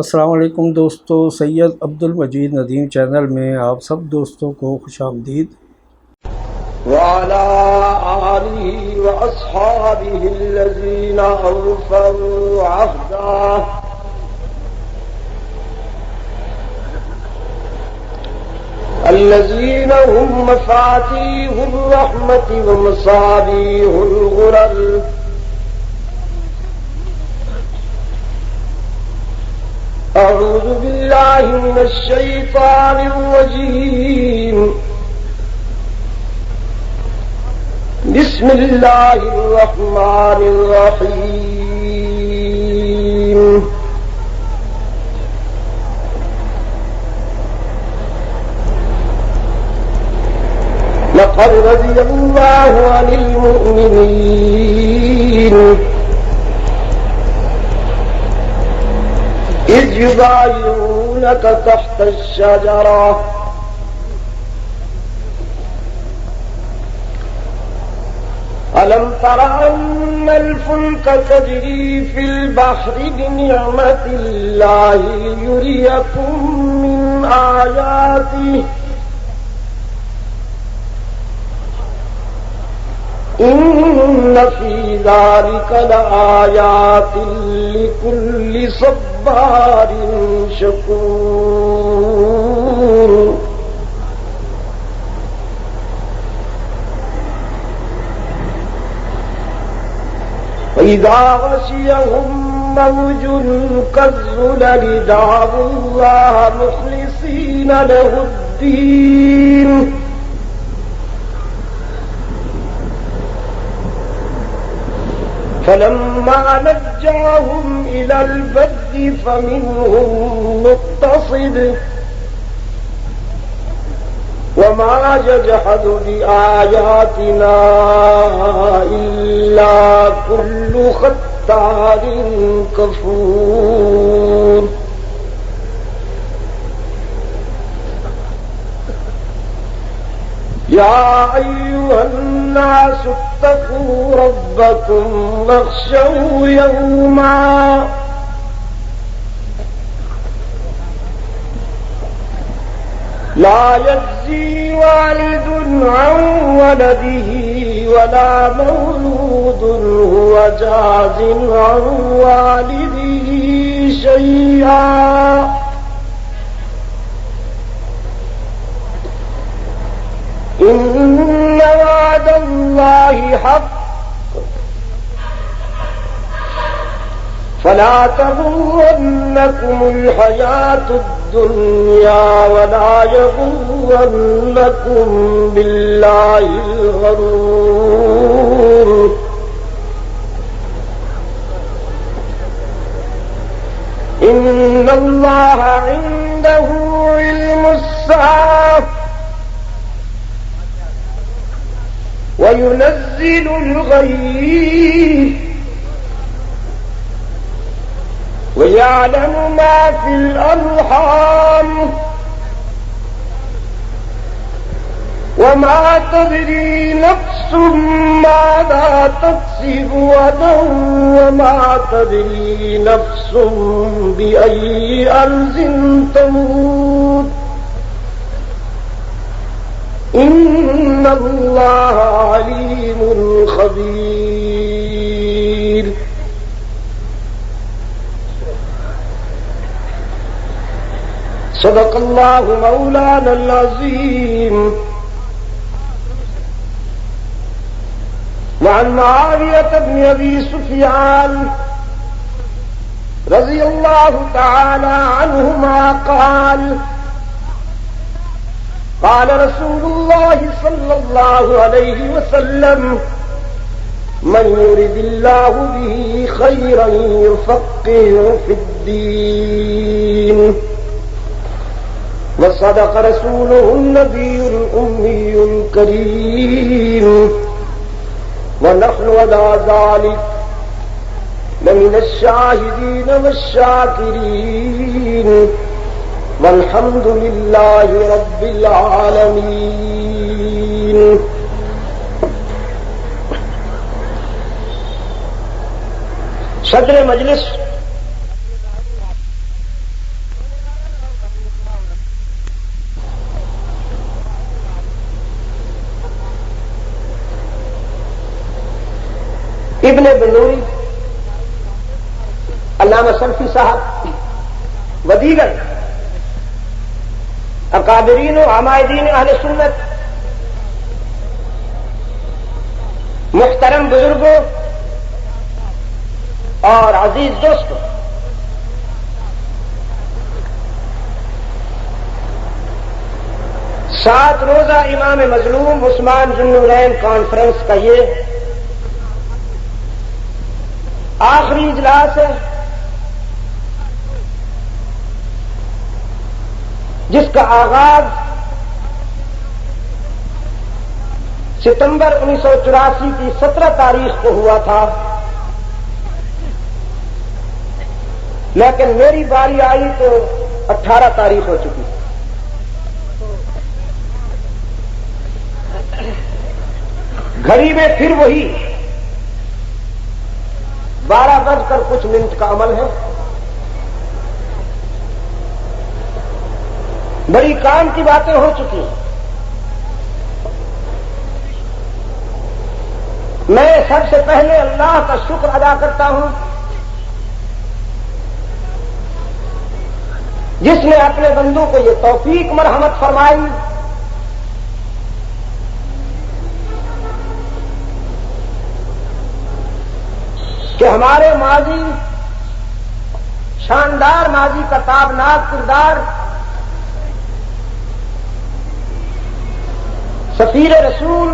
السلام علیکم دوستو، سید عبدالمجید ندیم چینل میں آپ سب دوستوں کو خوش آمدید۔ وعلى آله وأصحابه الذين أوفوا عهده الذين هم مفاتيح الرحمة ومصابيح الغرر أعوذ بالله من الشيطان الرجيم بسم الله الرحمن الرحيم لقد رضي الله عن المؤمنين إذ يبايعونك تحت الشجرة ألم تر أن الفلك تجري في البحر بنعمة الله ليريكم من آياته إن في ذلك لآيات لكل صبار شكور وإذا غشيهم موج كالظلل دعوا الله مخلصين له الدين فلما نجاهم إلى البر فمنهم مقتصد وما يجحد بآياتنا إلا كل ختار كفور يا أيها الناس اتقوا ربكم واخشوا يوما لا يجزي والد عن ولده ولا مولود هو جاز عن والده شيئا إن وعد الله حق فلا تغرنكم الحياة الدنيا ولا يغرنكم بالله الغرور إن الله عنده علم الساعة وينزل الغيث ويعلم ما في الأرحام وما تدري نفس ماذا تكسب غدا وما تدري نفس بأي أرض تموت إن الله عليم خبير صدق الله مولانا العظيم وعن معاوية بن أبي سفيان رضي الله تعالى عنهما قال قال رسول الله صلى الله عليه وسلم من يرد الله به خيرا يفقهه في الدين وصدق رسوله النبي الأمي الكريم ونحن على ذلك لمن الشاهدين والشاكرين والحمد لله رب العالمين صدر مجلس بن نوری، علامہ سلفی صاحب و دیگر اکابرین و عمائدین اہل سنت، محترم بزرگوں اور عزیز دوستوں، سات روزہ امام مظلوم عثمان ذو النورین کانفرنس کا یہ آخری اجلاس ہے، جس کا آغاز ستمبر 1984 کی 17 تاریخ کو ہوا تھا، لیکن میری باری آئی تو 18 تاریخ ہو چکی۔ گھڑی میں پھر وہی 12:00 کا عمل ہے۔ بڑی کام کی باتیں ہو چکی ہیں۔ میں سب سے پہلے اللہ کا شکر ادا کرتا ہوں جس نے اپنے بندوں کو یہ توفیق مرحمت فرمائی کہ ہمارے ماضی، شاندار ماضی کا تابناک کردار سفیر رسول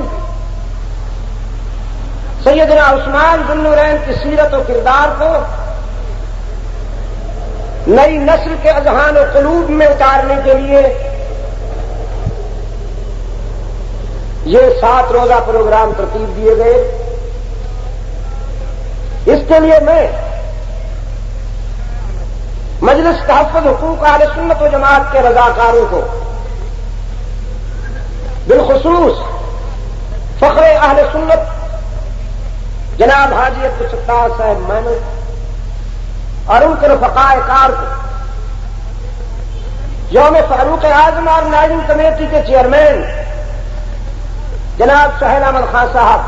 سیدنا عثمان ذو النورین کی سیرت و کردار کو نئی نسل کے اذہان و قلوب میں اتارنے کے لیے یہ 7 روزہ پروگرام ترتیب دیے گئے۔ اس کے لیے میں مجلس تحفظ حقوق اہل سنت و جماعت کے رضاکاروں کو، بالخصوص فخر اہل سنت جناب حاجی عبدالستار صاحب محمد اور ان کے رفقاء کار کو، یوم فاروق اعظم اور نائزنگ کمیٹی کے چیئرمین جناب سہیل احمد خان صاحب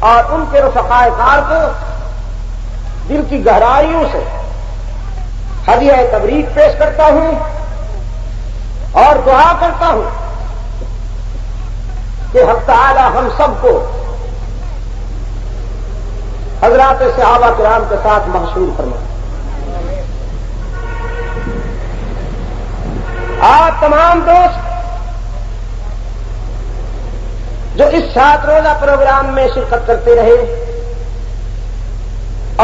اور ان کے رفقاء کار کو دل کی گہرائیوں سے ہدیہ تبریک پیش کرتا ہوں اور دعا کرتا ہوں کہ حق تعالی ہم سب کو حضرات صحابہ کرام کے ساتھ محشور فرمائے۔ آپ تمام دوست جو اس 7 روزہ پروگرام میں شرکت کرتے رہے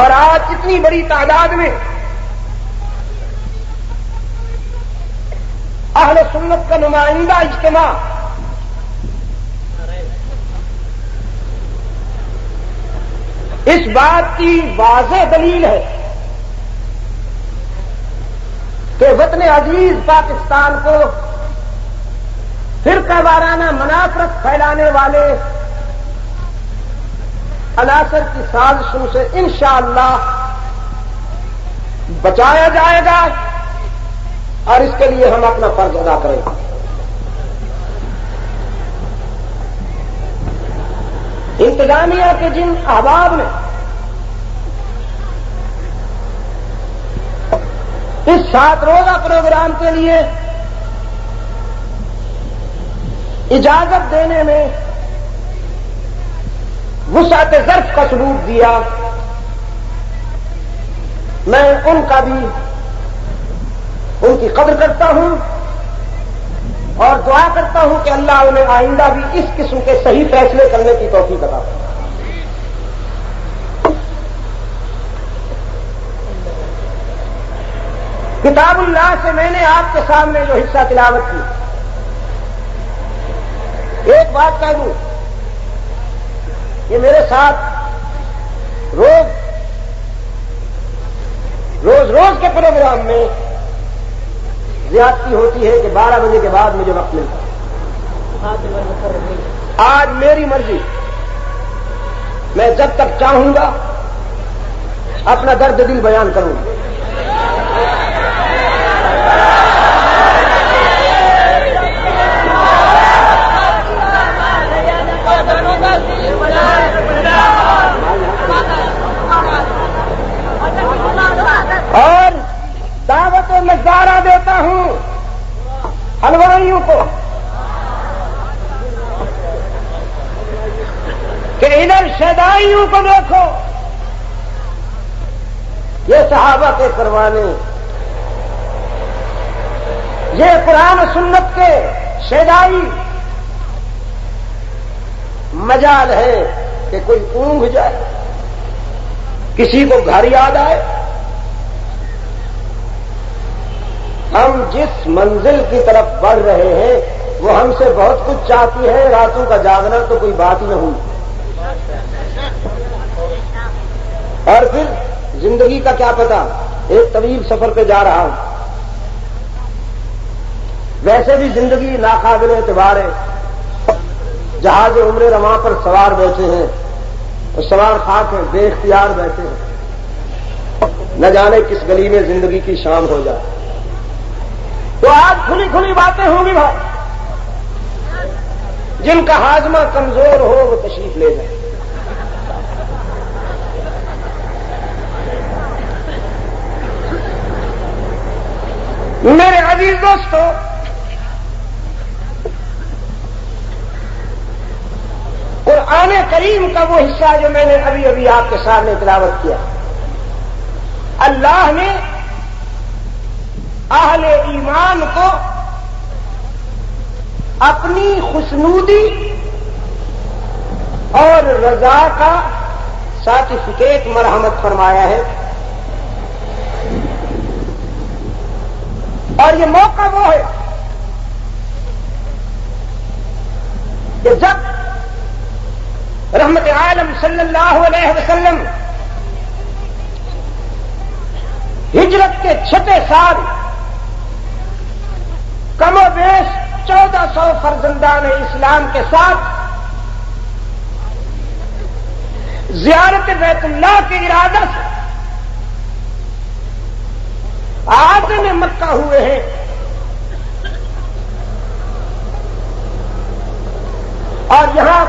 اور آج اتنی بڑی تعداد میں اہل سنت کا نمائندہ اجتماع اس بات کی واضح دلیل ہے کہ وطن عزیز پاکستان کو فرقہ وارانہ منافرت پھیلانے والے عناصر کی سازشوں سے انشاءاللہ بچایا جائے گا اور اس کے لیے ہم اپنا فرض ادا کریں گے۔ انتظامیہ کے جن احباب نے اس 7 روزہ پروگرام کے لیے اجازت دینے میں وسعت ظرف کا سلوک دیا، میں ان کا بھی ان کی قدر کرتا ہوں اور دعا کرتا ہوں کہ اللہ انہیں آئندہ بھی اس قسم کے صحیح فیصلے کرنے کی توفیق عطا فرمائے۔ کتاب اللہ سے میں نے آپ کے سامنے جو حصہ تلاوت کی، ایک بات کہہ دوں، یہ میرے ساتھ روز کے پروگرام میں زیادتی ہوتی ہے کہ 12 بجے کے بعد مجھے وقت ملتا ہے۔ آج میری مرضی، میں جب تک چاہوں گا اپنا درد دل بیان کروں گا۔ اشارہ دیتا ہوں حلوائیوں کو کہ ادھر شیدائیوں کو دیکھو، یہ صحابہ کے کروانے، یہ قرآن و سنت کے شیدائی مجال ہے کہ کوئی اونگ جائے، کسی کو گھر یاد آئے۔ ہم جس منزل کی طرف بڑھ رہے ہیں وہ ہم سے بہت کچھ چاہتی ہے، راتوں کا جاگنا تو کوئی بات ہی نہ ہوئی، اور پھر زندگی کا کیا پتا، ایک طویل سفر پہ جا رہا ہوں، ویسے بھی زندگی ناقابل اعتبار ہے، جہاز عمر رواں پر سوار بیٹھے ہیں، اور سوار خاک ہیں، بے اختیار بیٹھے ہیں، نہ جانے کس گلی میں زندگی کی شام ہو جائے۔ تو آج کھلی کھلی باتیں ہوں گی بھائی، جن کا ہاضمہ کمزور ہو وہ تشریف لے جائیں۔ میرے عزیز دوستو، قرآن کریم کا وہ حصہ جو میں نے ابھی ابھی آپ کے سامنے تلاوت کیا، اللہ نے اہل ایمان کو اپنی خوشنودی اور رضا کا سرٹیفکیٹ مرحمت فرمایا ہے، اور یہ موقع وہ ہے کہ جب رحمت عالم صلی اللہ علیہ وسلم ہجرت کے 6 سال کم و بیش 1400 فرزندان اسلام کے ساتھ زیارت بیت اللہ کے ارادہ سے عازم مکہ ہوئے ہیں، اور یہاں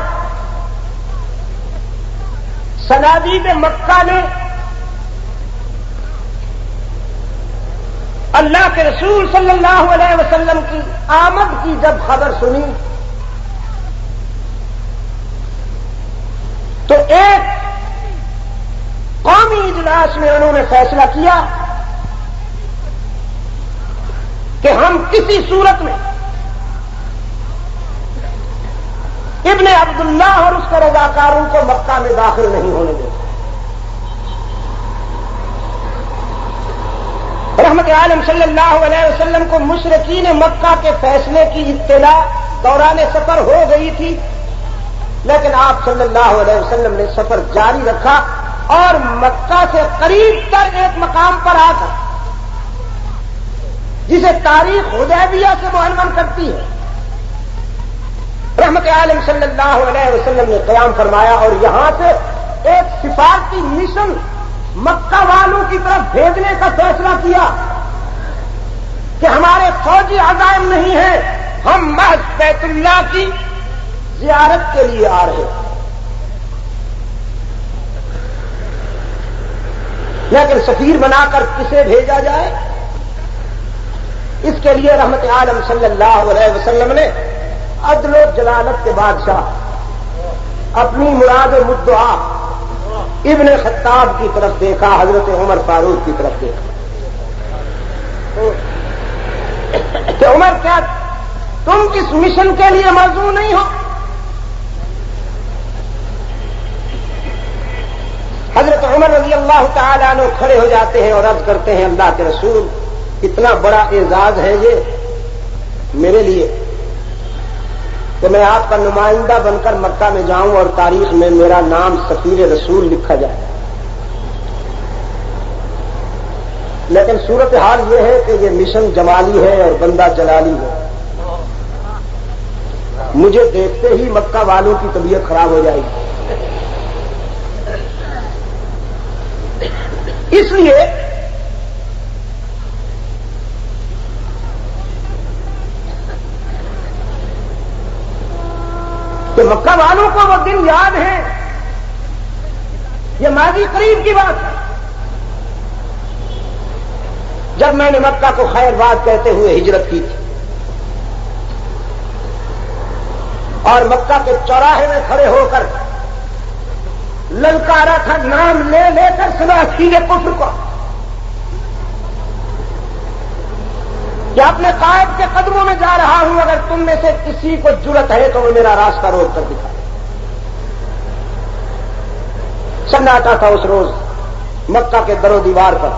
صنادید مکہ نے اللہ کے رسول صلی اللہ علیہ وسلم کی آمد کی جب خبر سنی تو ایک قومی اجلاس میں انہوں نے فیصلہ کیا کہ ہم کسی صورت میں ابن عبداللہ اور اس کے رضاکاروں کو مکہ میں داخل نہیں ہونے دیں۔ رحمت عالم صلی اللہ علیہ وسلم کو مشرکین مکہ کے فیصلے کی اطلاع دوران سفر ہو گئی تھی، لیکن آپ صلی اللہ علیہ وسلم نے سفر جاری رکھا اور مکہ سے قریب تر ایک مقام پر آ کر، جسے تاریخ حدیبیہ سے معلوم کرتی ہے، رحمت عالم صلی اللہ علیہ وسلم نے قیام فرمایا اور یہاں سے ایک سفارتی مشن مکہ والوں کی طرف بھیجنے کا فیصلہ کیا کہ ہمارے فوجی عزائم نہیں ہیں، ہم محض بیت اللہ کی زیارت کے لیے آ رہے ہیں۔ لیکن سفیر بنا کر کسے بھیجا جائے، اس کے لیے رحمت عالم صلی اللہ علیہ وسلم نے عدل و جلالت کے بادشاہ اپنی مراد و مدعا ابن خطاب کی طرف دیکھا، حضرت عمر فاروق کی طرف دیکھا کہ عمر کیا تم اس مشن کے لیے موزوں نہیں ہو؟ حضرت عمر رضی اللہ تعالیٰ عنہ کھڑے ہو جاتے ہیں اور عرض کرتے ہیں، اللہ کے رسول کتنا بڑا اعزاز ہے یہ میرے لیے کہ میں آپ کا نمائندہ بن کر مکہ میں جاؤں اور تاریخ میں میرا نام سفیر رسول لکھا جائے، لیکن صورتحال یہ ہے کہ یہ مشن جمالی ہے اور بندہ جلالی ہے، مجھے دیکھتے ہی مکہ والوں کی طبیعت خراب ہو جائے گی۔ اس لیے کہ مکہ والوں کو وہ دن یاد ہے، یہ ماضی قریب کی بات ہے جب میں نے مکہ کو خیر باد کہتے ہوئے ہجرت کی تھی اور مکہ کے چوراہے میں کھڑے ہو کر للکارا تھا نام لے لے کر سلاخین کفر کو کہ اپنے قائد کے قدموں میں جا رہا ہوں، اگر تم میں سے کسی کو جرأت ہے تو وہ میرا راستہ روک کر دکھائے۔ سناٹا تھا اس روز مکہ کے در و دیوار پر،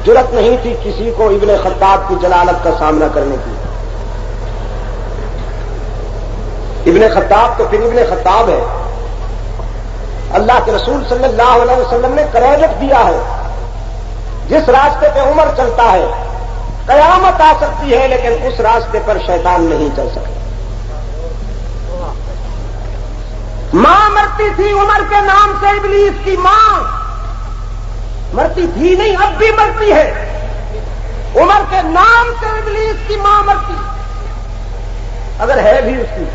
جرأت نہیں تھی کسی کو ابن خطاب کی جلالت کا سامنا کرنے کی۔ ابن خطاب تو پھر ابن خطاب ہے، اللہ کے رسول صلی اللہ علیہ وسلم نے کریڈٹ دیا ہے، جس راستے پہ عمر چلتا ہے قیامت آ سکتی ہے لیکن اس راستے پر شیطان نہیں چل سکتا۔ ماں مرتی تھی عمر کے نام سے، ابلیس کی ماں مرتی تھی نہیں، اب بھی مرتی ہے، عمر کے نام سے ابلیس کی ماں مرتی، اگر ہے بھی اس کی۔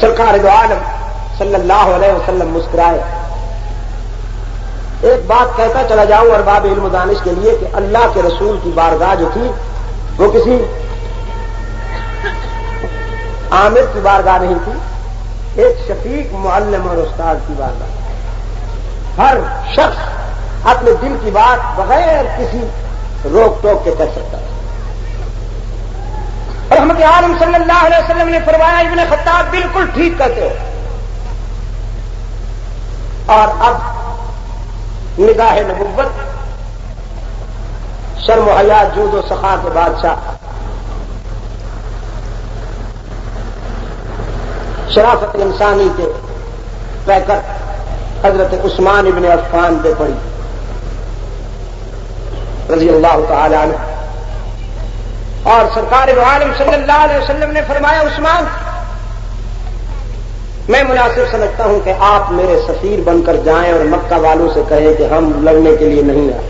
سرکار دو عالم صلی اللہ علیہ وسلم مسکرائے۔ ایک بات کہتا چلا جاؤں ارباب علم و دانش کے لیے کہ اللہ کے رسول کی بارگاہ جو تھی وہ کسی عامر کی بارگاہ نہیں تھی، ایک شفیق معلم اور استاد کی بارگاہ۔ ہر شخص اپنے دل کی بات بغیر کسی روک ٹوک کے کر سکتا ہے۔ رحمت عالم صلی اللہ علیہ وسلم نے فرمایا ابن خطاب بالکل ٹھیک کہتے ہو۔ اور اب نگاہ نبوت، شرم و حیا، جود و سخا کے بادشاہ، شرافت انسانی کے پیکر حضرت عثمان ابن عفان پہ پڑی رضی اللہ تعالی عنہ، اور سرکار دو عالم صلی اللہ علیہ وسلم نے فرمایا عثمان میں مناسب سمجھتا ہوں کہ آپ میرے سفیر بن کر جائیں اور مکہ والوں سے کہیں کہ ہم لڑنے کے لیے نہیں آئے،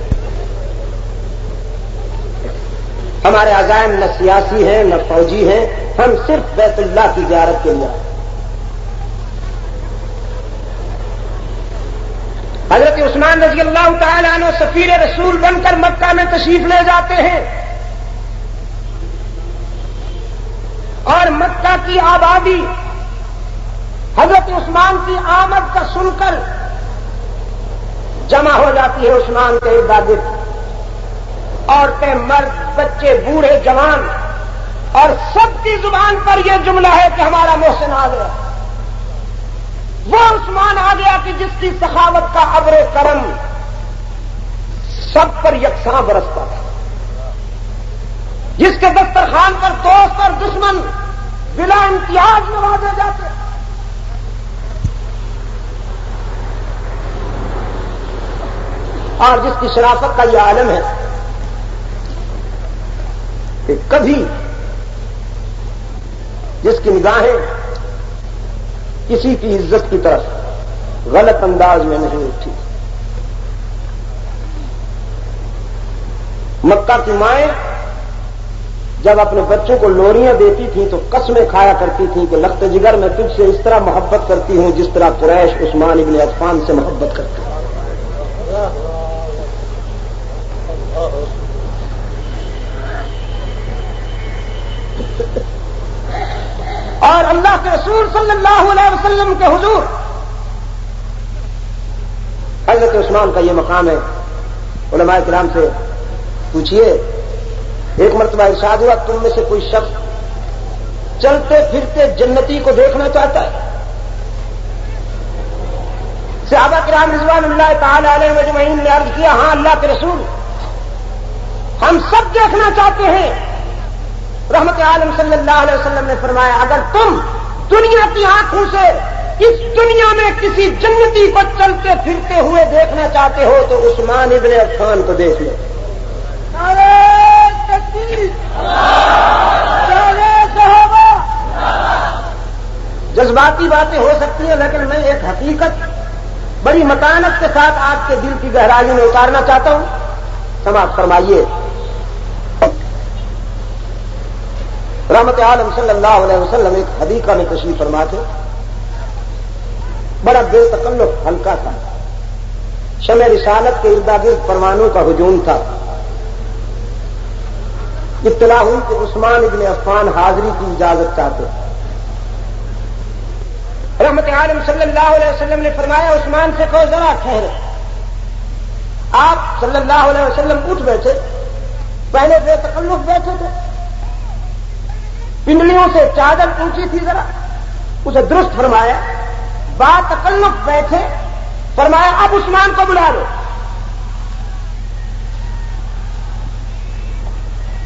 ہمارے عزائم نہ سیاسی ہیں نہ فوجی ہیں، ہم صرف بیت اللہ کی زیارت کے لیے آئے۔ حضرت عثمان رضی اللہ تعالی عنہ سفیر رسول بن کر مکہ میں تشریف لے جاتے ہیں اور مکہ کی آبادی حضرت عثمان کی آمد کا سن کر جمع ہو جاتی ہے عثمان کے ارد گرد، عورتیں، مرد، بچے، بوڑھے، جوان، اور سب کی زبان پر یہ جملہ ہے کہ ہمارا محسن آ گیا، وہ عثمان آ گیا کہ جس کی سخاوت کا ابر کرم سب پر یکساں برستا تھا، جس کے دسترخوان پر دوست اور دشمن بلا امتیاز نوازے جاتے، اور جس کی شرافت کا یہ عالم ہے کہ کبھی جس کی نگاہیں کسی کی عزت کی طرف غلط انداز میں نہیں اٹھی۔ مکہ کی مائیں جب اپنے بچوں کو لوریاں دیتی تھیں تو قسمیں کھایا کرتی تھیں کہ لخت جگر میں تجھ سے اس طرح محبت کرتی ہوں جس طرح قریش عثمان ابن عفان سے محبت کرتی ہے۔ اور اللہ کے رسول صلی اللہ علیہ وسلم کے حضور حضرت عثمان کا یہ مقام ہے۔ علماء کرام سے پوچھئے، ایک مرتبہ ارشاد ہوا تم میں سے کوئی شخص چلتے پھرتے جنتی کو دیکھنا چاہتا ہے؟ صحابہ کرام رضوان اللہ تعالی علیہ مجمعین نے عرض کیا ہاں اللہ کے رسول، ہم سب دیکھنا چاہتے ہیں۔ رحمت عالم صلی اللہ علیہ وسلم نے فرمایا اگر تم دنیا کی آنکھوں سے اس دنیا میں کسی جنتی کو چلتے پھرتے ہوئے دیکھنا چاہتے ہو تو عثمان ابن عفان کو دیکھ لو۔ جذباتی باتیں ہو سکتی ہیں لیکن میں ایک حقیقت بڑی متانت کے ساتھ آپ کے دل کی گہرائی میں اتارنا چاہتا ہوں، سماعت فرمائیے۔ رحمت عالم صلی اللہ علیہ وسلم ایک حدیقہ میں تشریف فرما تھے، بڑا بے تکلف ہلکا تھا. شمع رسالت کے ارد پروانوں کا ہجوم تھا. اطلاع ہوئی کہ عثمان ابن عفان حاضری کی اجازت چاہتے. رحمت عالم صلی اللہ علیہ وسلم نے فرمایا عثمان سے کہو ذرا ٹھہرے. آپ صلی اللہ علیہ وسلم اٹھ بیٹھے. پہلے بے تکلف بیٹھے تھے, پنڈلیوں سے چادر اونچی تھی, ذرا اسے درست فرمایا. با تکلف بیٹھے, فرمایا اب عثمان کو بلا لو.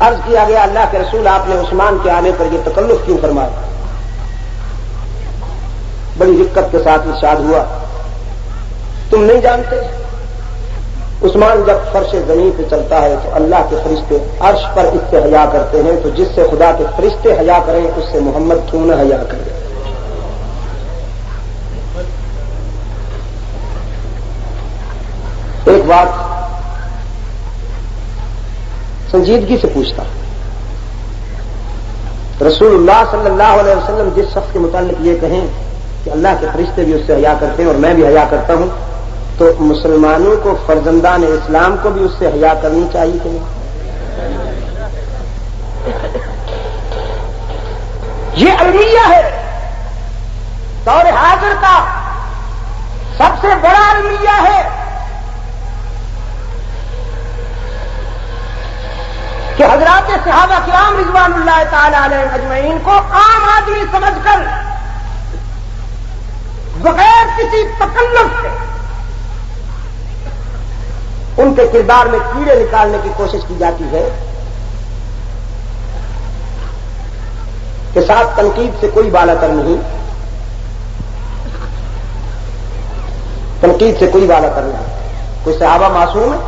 عرض کیا گیا اللہ کے رسول آپ نے عثمان کے آنے پر یہ تکلف کیوں فرمایا؟ بڑی دقت کے ساتھ ارشاد ہوا تم نہیں جانتے عثمان جب فرش زمین پہ چلتا ہے تو اللہ کے فرشتے عرش پر اس سے حیا کرتے ہیں, تو جس سے خدا کے فرشتے حیا کریں اس سے محمد کیوں نہ حیا کرے. ایک بات سنجیدگی سے پوچھتا, رسول اللہ صلی اللہ علیہ وسلم جس شخص کے متعلق یہ کہیں کہ اللہ کے فرشتے بھی اس سے حیا کرتے ہیں اور میں بھی حیا کرتا ہوں, تو مسلمانوں کو فرزندان اسلام کو بھی اس سے حیا کرنی چاہیے کہ نہیں؟ یہ المیہ ہے, دور حاضر کا سب سے بڑا المیہ ہے کہ حضرات صحابہ کرام رضوان اللہ تعالی علیہم اجمعین کو عام آدمی سمجھ کر بغیر کسی تکلف سے ان کے کردار میں کیڑے نکالنے کی کوشش کی جاتی ہے کہ ساتھ تنقید سے کوئی بالا تر نہیں, تنقید سے کوئی بالا تر نہیں. کوئی صحابہ معصوم ہے؟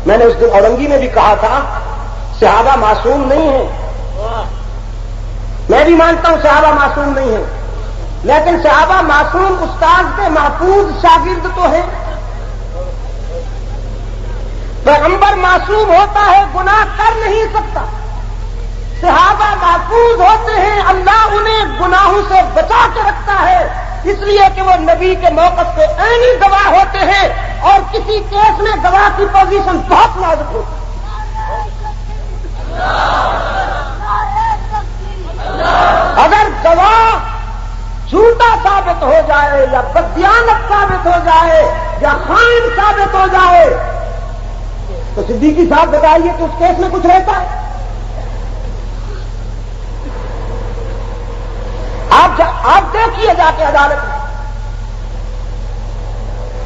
میں نے اس دن اورنگی میں بھی کہا تھا صحابہ معصوم نہیں ہیں. میں بھی مانتا ہوں صحابہ معصوم نہیں ہیں, لیکن صحابہ معصوم استاد کے محفوظ شاگرد تو ہیں. پیغمبر معصوم ہوتا ہے, گناہ کر نہیں سکتا. صحابہ محفوظ ہوتے ہیں, اللہ انہیں گناہوں سے بچا کے رکھتا ہے, اس لیے کہ وہ نبی کے موقف پہ عینی گواہ ہوتے ہیں اور کسی کیس میں گواہ کی پوزیشن بہت نازک ہوتی ہے. اگر گواہ جھوٹا ثابت ہو جائے یا بددیانت ثابت ہو جائے یا خائن ثابت ہو جائے تو صدیقی صاحب بتائیے کہ اس کیس میں کچھ رہتا ہے؟ آپ دیکھیے جا کے عدالت میں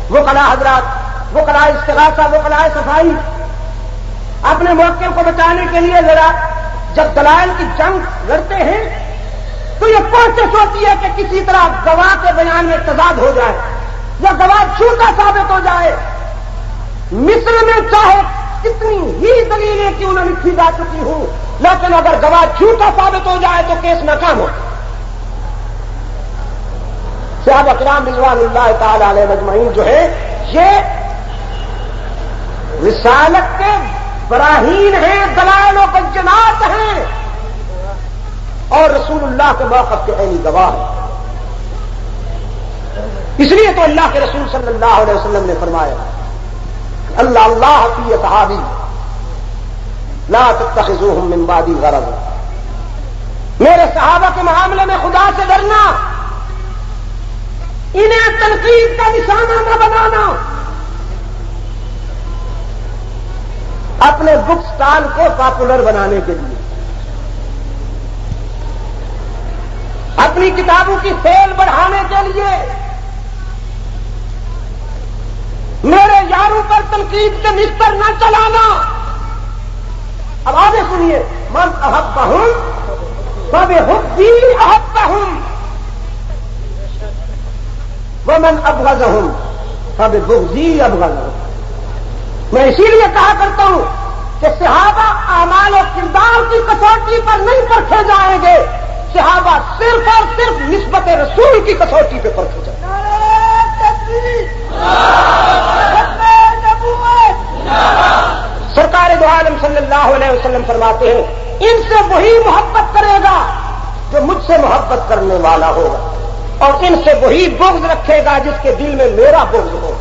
وہ قضا حضرات, وہ قضا استغاثہ, وہ قضا صفائی اپنے موقع کو بچانے کے لیے ذرا جب دلائل کی جنگ لڑتے ہیں تو یہ کوشش ہوتی ہے کہ کسی طرح گواہ کے بیان میں تضاد ہو جائے یا گواہ جھوٹا ثابت ہو جائے. مصر میں چاہے کتنی ہی دلیلیں کیوں نہ لکھی جا چکی ہوں, لیکن اگر گواہ جھوٹا ثابت ہو جائے تو کیس ناکام ہو. صحابہ کرام رضوان اللہ تعالی علیہ اجمعین جو ہے یہ رسالت کے براہین ہیں, دلائل و بینات ہیں اور رسول اللہ کے موقف کے عینی گواہ ہیں. اس لیے تو اللہ کے رسول صلی اللہ علیہ وسلم نے فرمایا اللہ اللہ فی اصحابی لا تتخذوہم من بعدی غرضا, میرے صحابہ کے معاملے میں خدا سے ڈرنا, انہیں تنقید کا نشانہ نہ بنانا, اپنے بک سٹال کو پاپولر بنانے کے لیے, اپنی کتابوں کی سیل بڑھانے کے لیے. میرے یاروں پر تنقید کے مستر نہ چلانا. اب آگے سنیے, من احبہم فبحبی احبہم ومن ابغضہم فببغضی ابغضہم. میں اسی لیے کہا کرتا ہوں کہ صحابہ اعمال و کردار کی کسوٹی پر نہیں پرکھے جائیں گے, صحابہ صرف اور صرف نسبت رسول کی کسوٹی پہ پرکھے جائیں گے. سرکار دو عالم صلی اللہ علیہ وسلم فرماتے ہیں ان سے وہی محبت کرے گا جو مجھ سے محبت کرنے والا ہوگا. اور ان سے وہی بغض رکھے گا جس کے دل میں میرا بغض ہو.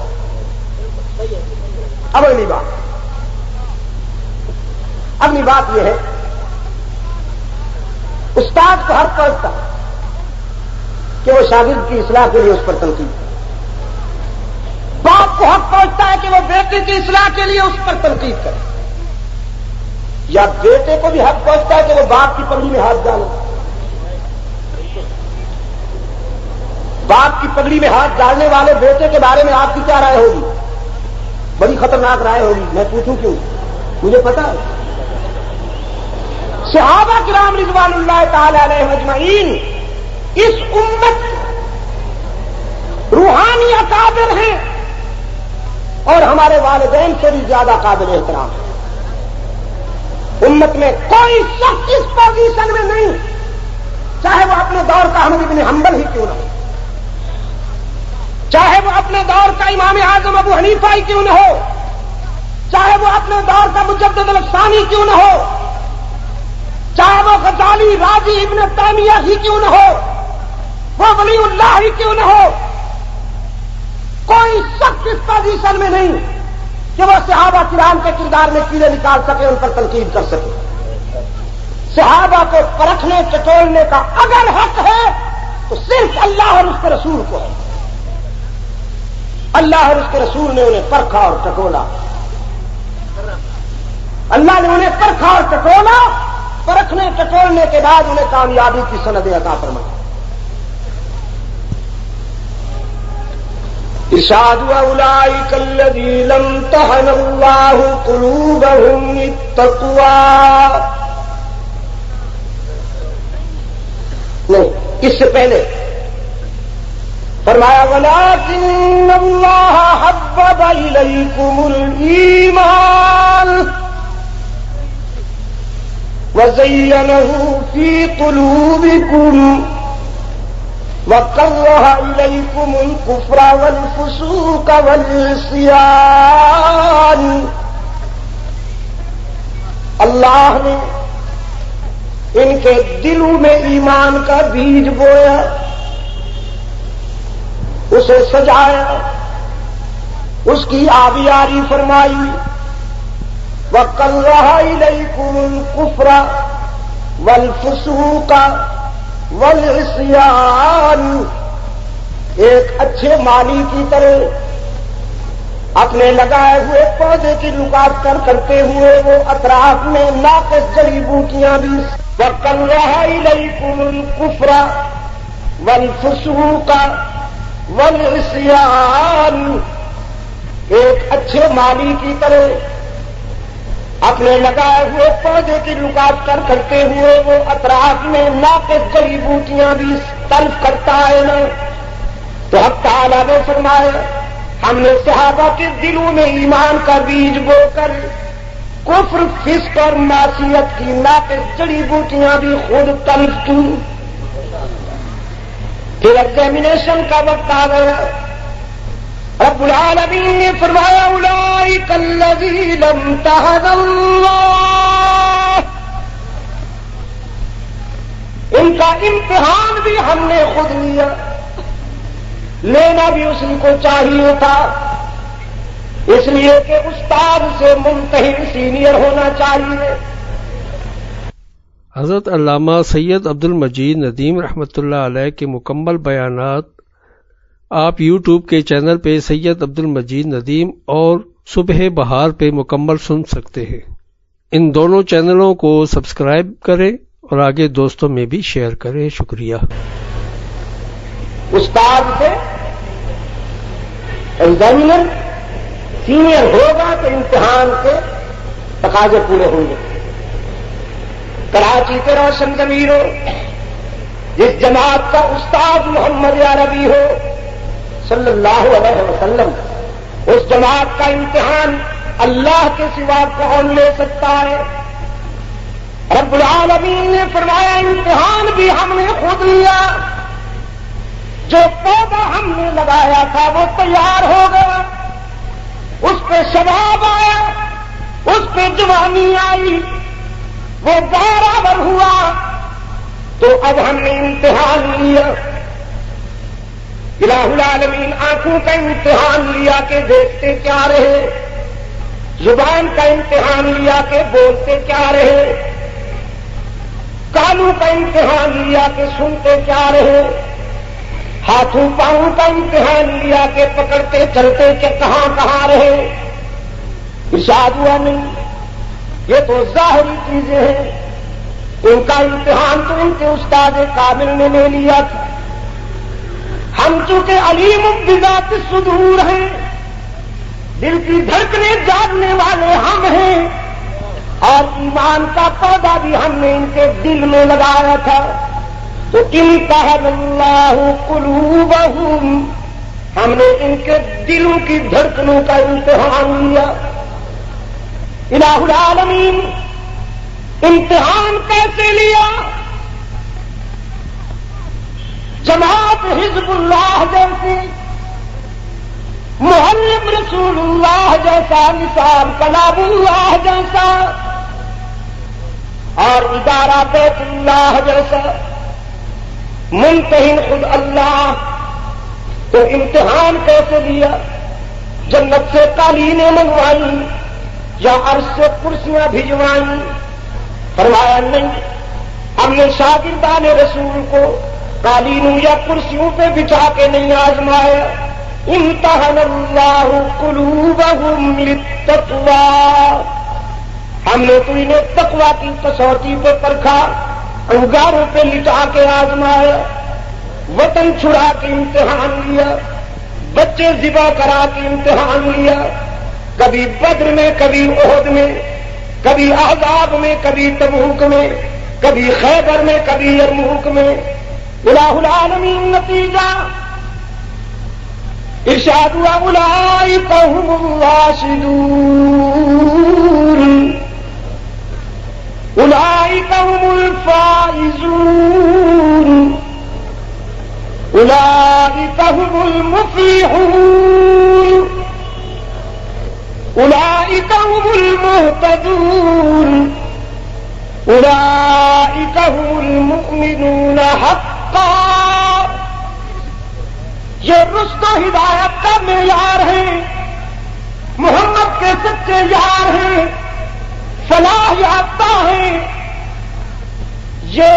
اب اگلی بات یہ ہے، استاد کو حق پہنچتا کہ وہ شاگرد کی اصلاح کے لیے اس پر تنقید کرے، باپ کو حق پہنچتا ہے کہ وہ بیٹے کی اصلاح کے لیے اس پر تنقید کرے، یا بیٹے کو بھی حق پہنچتا ہے کہ وہ باپ کی پگڑی میں ہاتھ ڈالے. باپ کی پگڑی میں ہاتھ ڈالنے والے بیٹے کے بارے میں آپ کی کیا رائے ہوگی؟ بڑی خطرناک رائے ہوگی. میں پوچھوں کیوں؟ مجھے پتا ہے صحابہ کرام رضوان اللہ تعالی علیہم اجمعین اس امت روحانی اکابر ہیں اور ہمارے والدین سے بھی زیادہ قابل احترام ہے. امت میں کوئی شخص اس پوزیشن میں نہیں، چاہے وہ اپنے دور کا احمد بن حنبل ہی کیوں نہ ہو، چاہے وہ اپنے دور کا امام اعظم ابو حنیفہ ہی کیوں نہ ہو، چاہے وہ اپنے دور کا مجدد الثانی کیوں نہ ہو، چاہے وہ غزالی راضی ابن تیمیہ ہی کیوں نہ ہو، وہ ولی اللہ ہی کیوں نہ ہو. کوئی شخص اس پوزیشن میں نہیں کہ وہ صحابہ کرام کے کردار میں کیڑے نکال سکے، ان پر تنقید کر سکے. صحابہ کو پرکھنے ٹٹولنے کا اگر حق ہے تو صرف اللہ اور اس کے رسول کو ہے. اللہ اور اس کے رسول نے انہیں پرکھا اور ٹٹولا. اللہ نے انہیں پرکھا اور ٹٹولا، پرکھنے ٹٹولنے کے بعد انہیں کامیابی کی سند عطا فرمائی. ارشاد اولئک الذین امتحن اللہ قلوبهم للتقوی. نہیں، اس سے پہلے فرمایا ولکن اللہ حبب الیکم الایمان وزینہ فی قلوبکم وَكَرَّهَ إِلَيْكُمُ الْكُفْرَ وَالْفُسُوقَ وَالْعِصْيَانَ. اللہ نے ان کے دلوں میں ایمان کا بیج بویا، اسے سجایا، اس کی آبیاری فرمائی. وَكَرَّهَ إِلَيْكُمُ الْكُفْرَ وَالْفُسُوقَ والعصیان. ایک اچھے مالی کی طرح اپنے لگائے ہوئے پودے کی لکاٹ کرتے ہوئے وہ اطراف میں ناقص جڑی بوٹیاں بھی. وَكَرَّهَ إِلَيْكُمُ الْكُفْرَ وَالْفُسُوقَ وَالْعِصْيَانَ. ایک اچھے مالی کی طرح اپنے لگائے ہوئے پودے کی لکاٹ کرتے ہوئے وہ اطراف میں ناقص جڑی بوٹیاں بھی تلف کرتا ہے نا. تو حق تعالیٰ نے فرمایا ہم نے صحابہ کے دلوں میں ایمان کا بیج بو کر کفر، فسق اور معصیت کی ناقص جڑی بوٹیاں بھی خود تلف کی. پھر ایگزامینیشن کا وقت آ گیا. رب العالمین نے فرمایا اولئک الذین امتحن اللہ. ان کا امتحان بھی ہم نے خود لیا، لینا بھی اس کو چاہیے تھا، اس لیے کہ استاد سے ممتحن سینئر ہونا چاہیے. حضرت علامہ سید عبد المجید ندیم رحمۃ اللہ علیہ کے مکمل بیانات آپ یوٹیوب کے چینل پہ سید عبد المجید ندیم اور صبح بہار پہ مکمل سن سکتے ہیں. ان دونوں چینلوں کو سبسکرائب کریں اور آگے دوستوں میں بھی شیئر کریں. شکریہ. استاد سے ایگزامینر سینئر ہوگا تو امتحان کے تقاضے پورے ہوں گے. کراچی کے روشن ضمیروں، جس جماعت کا استاد محمد عربی ہو صلی اللہ علیہ وسلم، اس جماعت کا امتحان اللہ کے سوا کون لے سکتا ہے؟ رب العالمین نے فرمایا امتحان بھی ہم نے خود لیا. جو پودا ہم نے لگایا تھا وہ تیار ہو گیا، اس پہ شباب آیا، اس پہ جوانی آئی، وہ برابر ہوا. تو اب ہم نے امتحان لیا. الہ العالمین آنکھوں کا امتحان لیا کہ دیکھتے کیا رہے، زبان کا امتحان لیا کہ بولتے کیا رہے، کانوں کا امتحان لیا کہ سنتے کیا رہے، ہاتھوں پاؤں کا امتحان لیا کہ پکڑتے چلتے کہ کہاں کہاں رہے۔ ارشاد ہوا نہیں، یہ تو ظاہری چیزیں ہیں، ان کا امتحان تو ان کے استاد کامل نے لے لیا تھا۔ ہم چونکہ علیم بذات الصدور ہیں، دل کی دھڑکنیں جاننے والے ہم ہیں، اور ایمان کا پودا بھی ہم نے ان کے دل میں لگایا تھا، تو امتحن اللہ قلوبہم، ہم نے ان کے دلوں کی دھڑکنوں کا امتحان لیا۔ الہ العالمین امتحان کیسے لیا؟ جماعت حزب اللہ جیسی، محرم رسول اللہ جیسا، نثار کلام اللہ جیسا، اور ادارہ بیت اللہ جیسا، ممتحن خود اللہ، تو امتحان کیسے لیا؟ جنت سے قالینیں منگوائی یا عرش سے کرسیاں بھجوائیں؟ فرمایا نہیں، ہم نے شاگردان رسول کو قالینوں یا کرسیوں پہ بچھا کے نہیں آزمایا۔ امتحن اللہ قلوبہم للتقوی، ہم نے تو انہیں تقوی کی کسوٹی پہ پرکھا، انگاروں پہ لٹا کے آزمایا، وطن چھڑا کے امتحان لیا، بچے ذبح کرا کے امتحان لیا، کبھی بدر میں، کبھی احد میں، کبھی احزاب میں، کبھی تبوک میں، کبھی خیبر میں، کبھی یرموک میں۔ الہ العالمین نتیجہ ارشاد ہوا اولئک هم الراشدون، اولئک هم الفائزون، اولئک هم المفلحون، اولئک هم المهتدون، اولئک هم المؤمنون حقا۔ یہ رشد و ہدایت کا معیار ہے، محمد کے سچے یار ہیں، فلاح یافتہ ہیں، یہ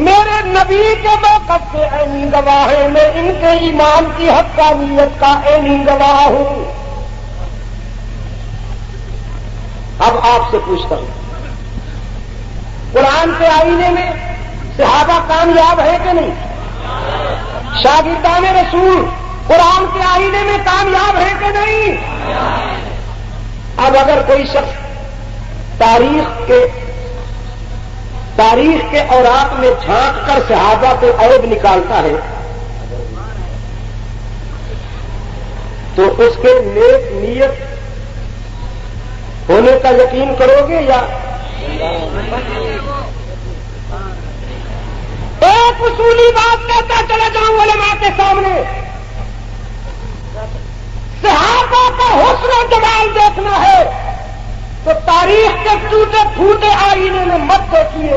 میرے نبی کے موقف سے عینی گواہ ہے، میں ان کے ایمان کی حقانیت کا عینی گواہ ہوں۔ اب آپ سے پوچھتا ہوں، قرآن کے آئینے میں صحابہ کامیاب ہے کہ نہیں؟ شاگردان رسول قرآن کے آئینے میں کامیاب ہے کہ نہیں؟ اب اگر کوئی شخص تاریخ کے اوراق میں جھانک کر صحابہ کو عیب نکالتا ہے تو اس کے نیک نیت ہونے کا یقین کرو گے یا ایک اصولی بات کہتا چلا جاؤں علماء کے سامنے، صحابہ کا حسن و جمال دیکھنا ہے تو تاریخ کے ٹوٹے پھوٹے آئینے میں مت دیکھیے،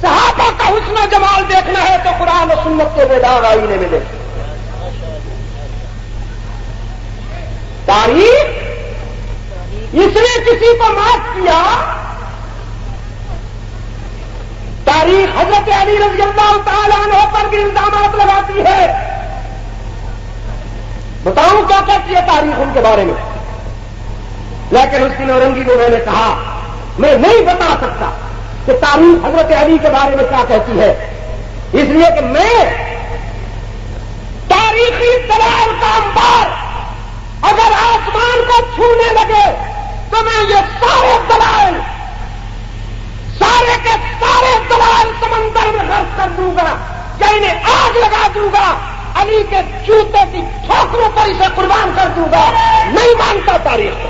صحابہ کا حسن و جمال دیکھنا ہے تو قرآن و سنت کے بیدار آئینے میں دیکھیے۔ تاریخ اس نے کسی کو معاف کیا، تاریخ حضرت علی رضی اللہ تعالیٰ عنہ پر بھی الزامات لگاتی ہے۔ بتاؤں کیا کہتی ہے تاریخ ان کے بارے میں؟ لیکن اس دن اورنگی کو میں نے کہا میں نہیں بتا سکتا کہ تاریخ حضرت علی کے بارے میں کیا کہتی ہے، اس لیے کہ میں تاریخی دلائل کا انبار اگر آسمان کو چھونے لگے تو میں یہ سارے دلائل، سارے کے سارے دلائل سمندر میں غرق کر دوں گا، یا انہیں آگ لگا دوں گا، علی کے جوتے کی ٹھوکروں پر اسے قربان کر دوں گا۔ نہیں مانتا تاریخ کو۔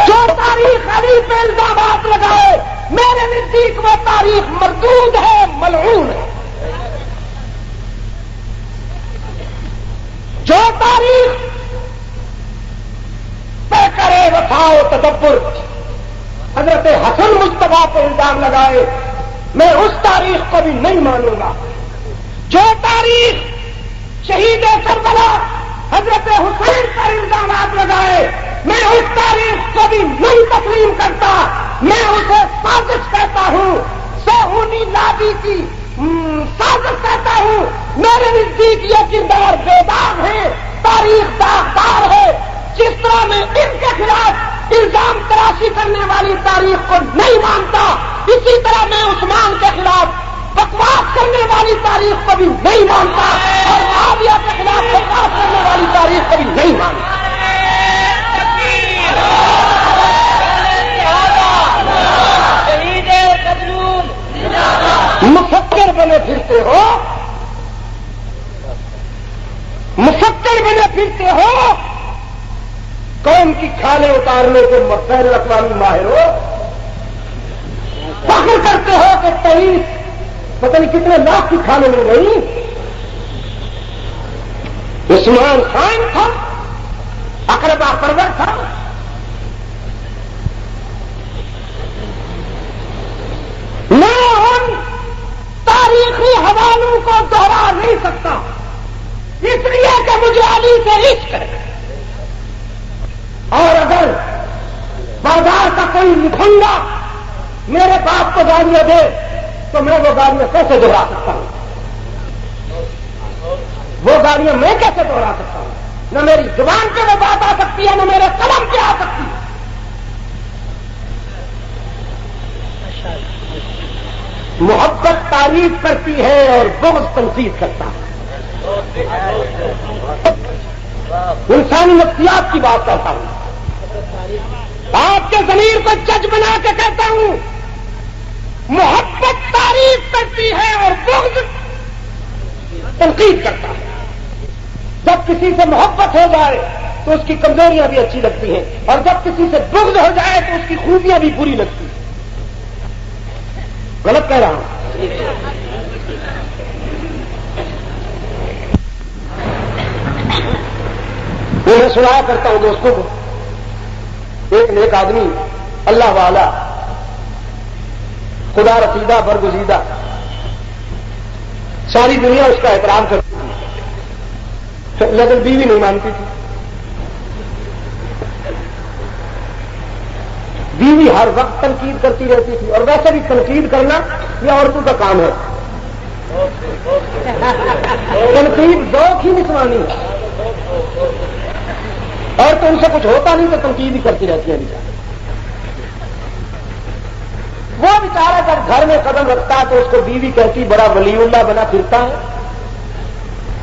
جو تاریخ علی پہ الزامات لگائے میرے نزدیک وہ تاریخ مردود ہے، ملعون ہے۔ جو تاریخ پہ کرے وفا و تدبر، حضرت حسن مصطفیٰ پہ الزام لگائے میں اس تاریخ کو بھی نہیں مانوں گا جو تاریخ شہید کربلا حضرت حسین پر الزامات لگائے. میں اس تاریخ کو بھی نہیں تسلیم کرتا. میں اسے سازش کہتا ہوں, صہیونی لابی کی سازش کہتا ہوں. میرے نزدیک یہ کردار بیدار ہے, تاریخ داغدار ہے. جس طرح میں ان کے خلاف الزام تراشی کرنے والی تاریخ کو نہیں مانتا, اسی طرح میں عثمان کے خلاف بکواس کرنے والی تاریخ کو بھی نہیں مانتا, اور معاویہ کے خلاف بکواس کرنے والی تاریخ کو بھی نہیں مانتا. مفکر بنے پھرتے ہو, مفکر بنے پھرتے ہو, قوم کی کھالیں اتارنے کے بین الاقوامی ماہر ہو, فخر کرتے ہو کہ 23 پتہ نہیں کتنے لاکھ کی کھالیں مل گئی. عثمان خان تھا, اقربا پرور تھا. میں ان تاریخی حوالوں کو دوہرا نہیں سکتا, اس لیے کہ مجھے علی سے عشق ہے. اور اگر بازار کا کوئی لکھنگا میرے باپ کو گالیاں دے تو میں وہ گالیاں کیسے دوہرا سکتا ہوں؟ وہ گالیاں میں کیسے دوہرا سکتا ہوں؟ نہ میری زبان پہ وہ بات آ سکتی ہے, نہ میرے قلم پہ آ سکتی ہے. محبت تعریف کرتی ہے اور بغض تنقید کرتا ہے. انسانی نفسیات کی بات کرتا ہوں. آپ کے ضمیر کو جج بنا کے کہتا ہوں, محبت تعریف کرتی ہے اور بغض تنقید کرتا ہے. جب کسی سے محبت ہو جائے تو اس کی کمزوریاں بھی اچھی لگتی ہیں, اور جب کسی سے بغض ہو جائے تو اس کی خوبیاں بھی بری لگتی ہیں. غلط کہہ رہا ہوں؟ میں سنایا کرتا ہوں دوستوں کو, ایک نیک آدمی اللہ والا خدا رسیدہ برگزیدہ, ساری دنیا اس کا احترام کرتی تھی, لیکن بیوی نہیں مانتی تھی. بیوی ہر وقت تنقید کرتی رہتی تھی, اور ویسے بھی تنقید کرنا یہ عورتوں کا کام ہے. تنقید ذوق ہی نسوانی ہے, اور تو ان سے کچھ ہوتا نہیں تو تنقید ہی کرتی رہتی ہے. وہ بیچارہ جب گھر میں قدم رکھتا تو اس کو بیوی کہتی بڑا ولی اللہ بنا پھرتا ہے,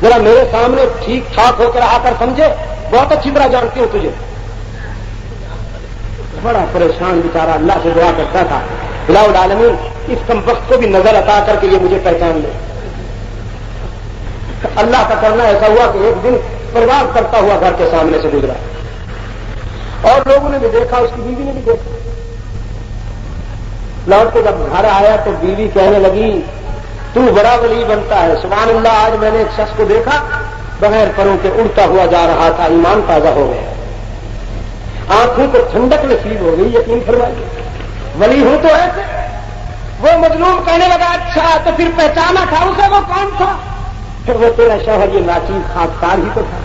ذرا میرے سامنے ٹھیک ٹھاک ہو کے رہا کر, سمجھے, بہت اچھی طرح جانتی ہوں تجھے. بڑا پریشان بیچارہ اللہ سے دعا کرتا تھا, الہ العالمین اس کم وقت کو بھی نظر عطا کر کے یہ مجھے پہچان لے. اللہ کا کرنا ایسا ہوا کہ ایک دن پرواز کرتا ہوا گھر کے سامنے سے گزرا, اور لوگوں نے بھی دیکھا, اس کی بیوی نے بھی دیکھا. لوٹ کے جب گھر آیا تو بیوی کہنے لگی تو بڑا ولی بنتا ہے, سبحان اللہ, آج میں نے ایک شخص کو دیکھا بغیر پروں کے اڑتا ہوا جا رہا تھا, ایمان تازہ ہو گیا, آنکھوں کو ٹھنڈک نصیب ہو گئی. یقین فرمائیے, ولی ہوں تو ایسے. وہ مظلوم کہنے لگا اچھا تو پھر پہچانا تھا اسے, وہ کون تھا؟ پھر وہ تیرا شوہر یہ ناچیز خاکسار ہی تو تھا.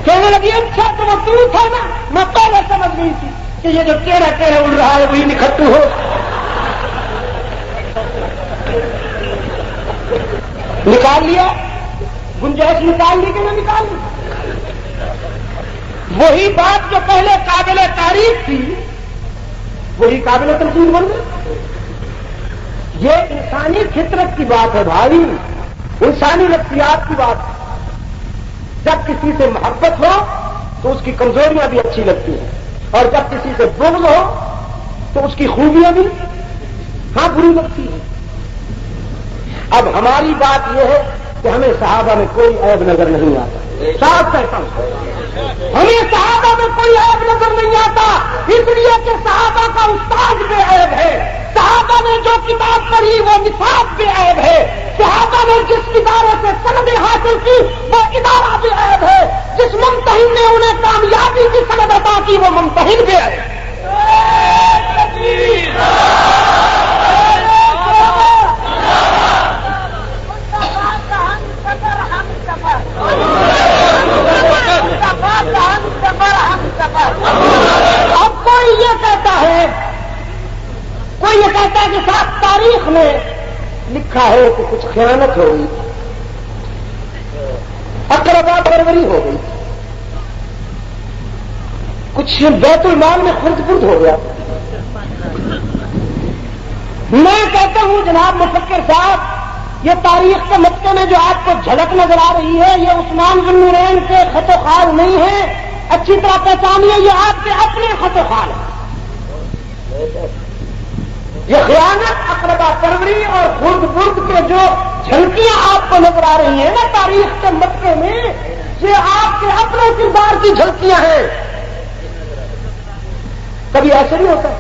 کہنے لگی اچھا تو وہ تو تھا نا, میں پہلے سمجھ گئی تھی کہ یہ جو ٹیڑھا ٹیڑھا اڑ رہا ہے وہی نکھٹو ہو. نکال لیا, گنجائش نکال لی کہ نہ نکال لی. وہی بات جو پہلے قابل تعریف تھی وہی قابل تنقید بن گئی. یہ انسانی فطرت کی بات ہے بھائی, انسانی نفسیات کی بات. جب کسی سے محبت ہو تو اس کی کمزوریاں بھی اچھی لگتی ہیں, اور جب کسی سے بغض ہو تو اس کی خوبیاں بھی ہاں بری لگتی ہیں. اب ہماری بات یہ ہے کہ ہمیں صحابہ میں کوئی عیب نظر نہیں آتا. صاف کہتا ہوں, ہمیں صحابہ میں کوئی عیب نظر نہیں آتا, اس لیے کہ صحابہ کا استاد بے عیب ہے. صحابہ نے جو کتاب پڑھی وہ نصاب بے عیب ہے. صحابہ نے جس ادارے سے سند حاصل کی وہ ادارہ بے عیب ہے. جس ممتحن نے انہیں کامیابی کی سند عطا کی وہ ممتحن بے عیب ہے. لکھا ہے کہ کچھ خیانت ہو گئی، اقربا پروری ہو گئی، کچھ بیت المال میں خرد برد ہو گیا۔ میں کہتا ہوں جناب مفکر صاحب، یہ تاریخ کے مطلب میں جو آپ کو جھلک نظر آ رہی ہے یہ عثمان ذو النورین کے خط و خال نہیں ہے، اچھی طرح پہچانیے یہ آپ کے اپنے خط و خال ہے۔ یہ خیانت، اقربا پروری اور خرد برد کے جو جھلکیاں آپ کو نظر آ رہی ہیں نا تاریخ کے مطلب میں، یہ آپ کے اپنے کردار کی جھلکیاں ہیں۔ کبھی ایسے بھی ہوتا ہے،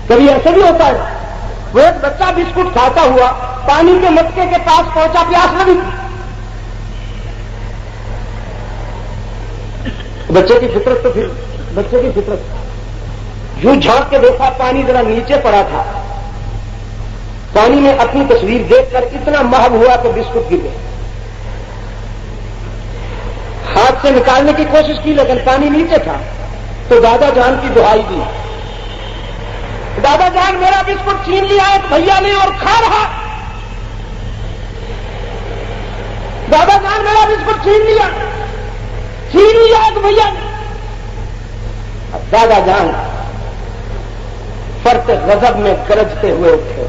کبھی ایسے بھی ہوتا ہے، وہ ایک بچہ بسکٹ کھاتا ہوا پانی کے مٹکے کے پاس پہنچا، پیاس لگی، بچے کی فطرت تو پھر بچے کی فطرت یوں جھانک کے دیکھا، پانی ذرا نیچے پڑا تھا، پانی میں اپنی تصویر دیکھ کر اتنا محب ہوا کہ بسکٹ گر گئے، ہاتھ سے نکالنے کی کوشش کی لیکن پانی نیچے تھا، تو دادا جان کی دعائی دی، دادا جان میرا بسکٹ چھین لیا ایک بھیا نے اور کھا رہا، دادا جان میرا بسکٹ چھین لیا ایک بھیا نے۔ اب دادا جان فرط غضب میں گرجتے ہوئے اٹھے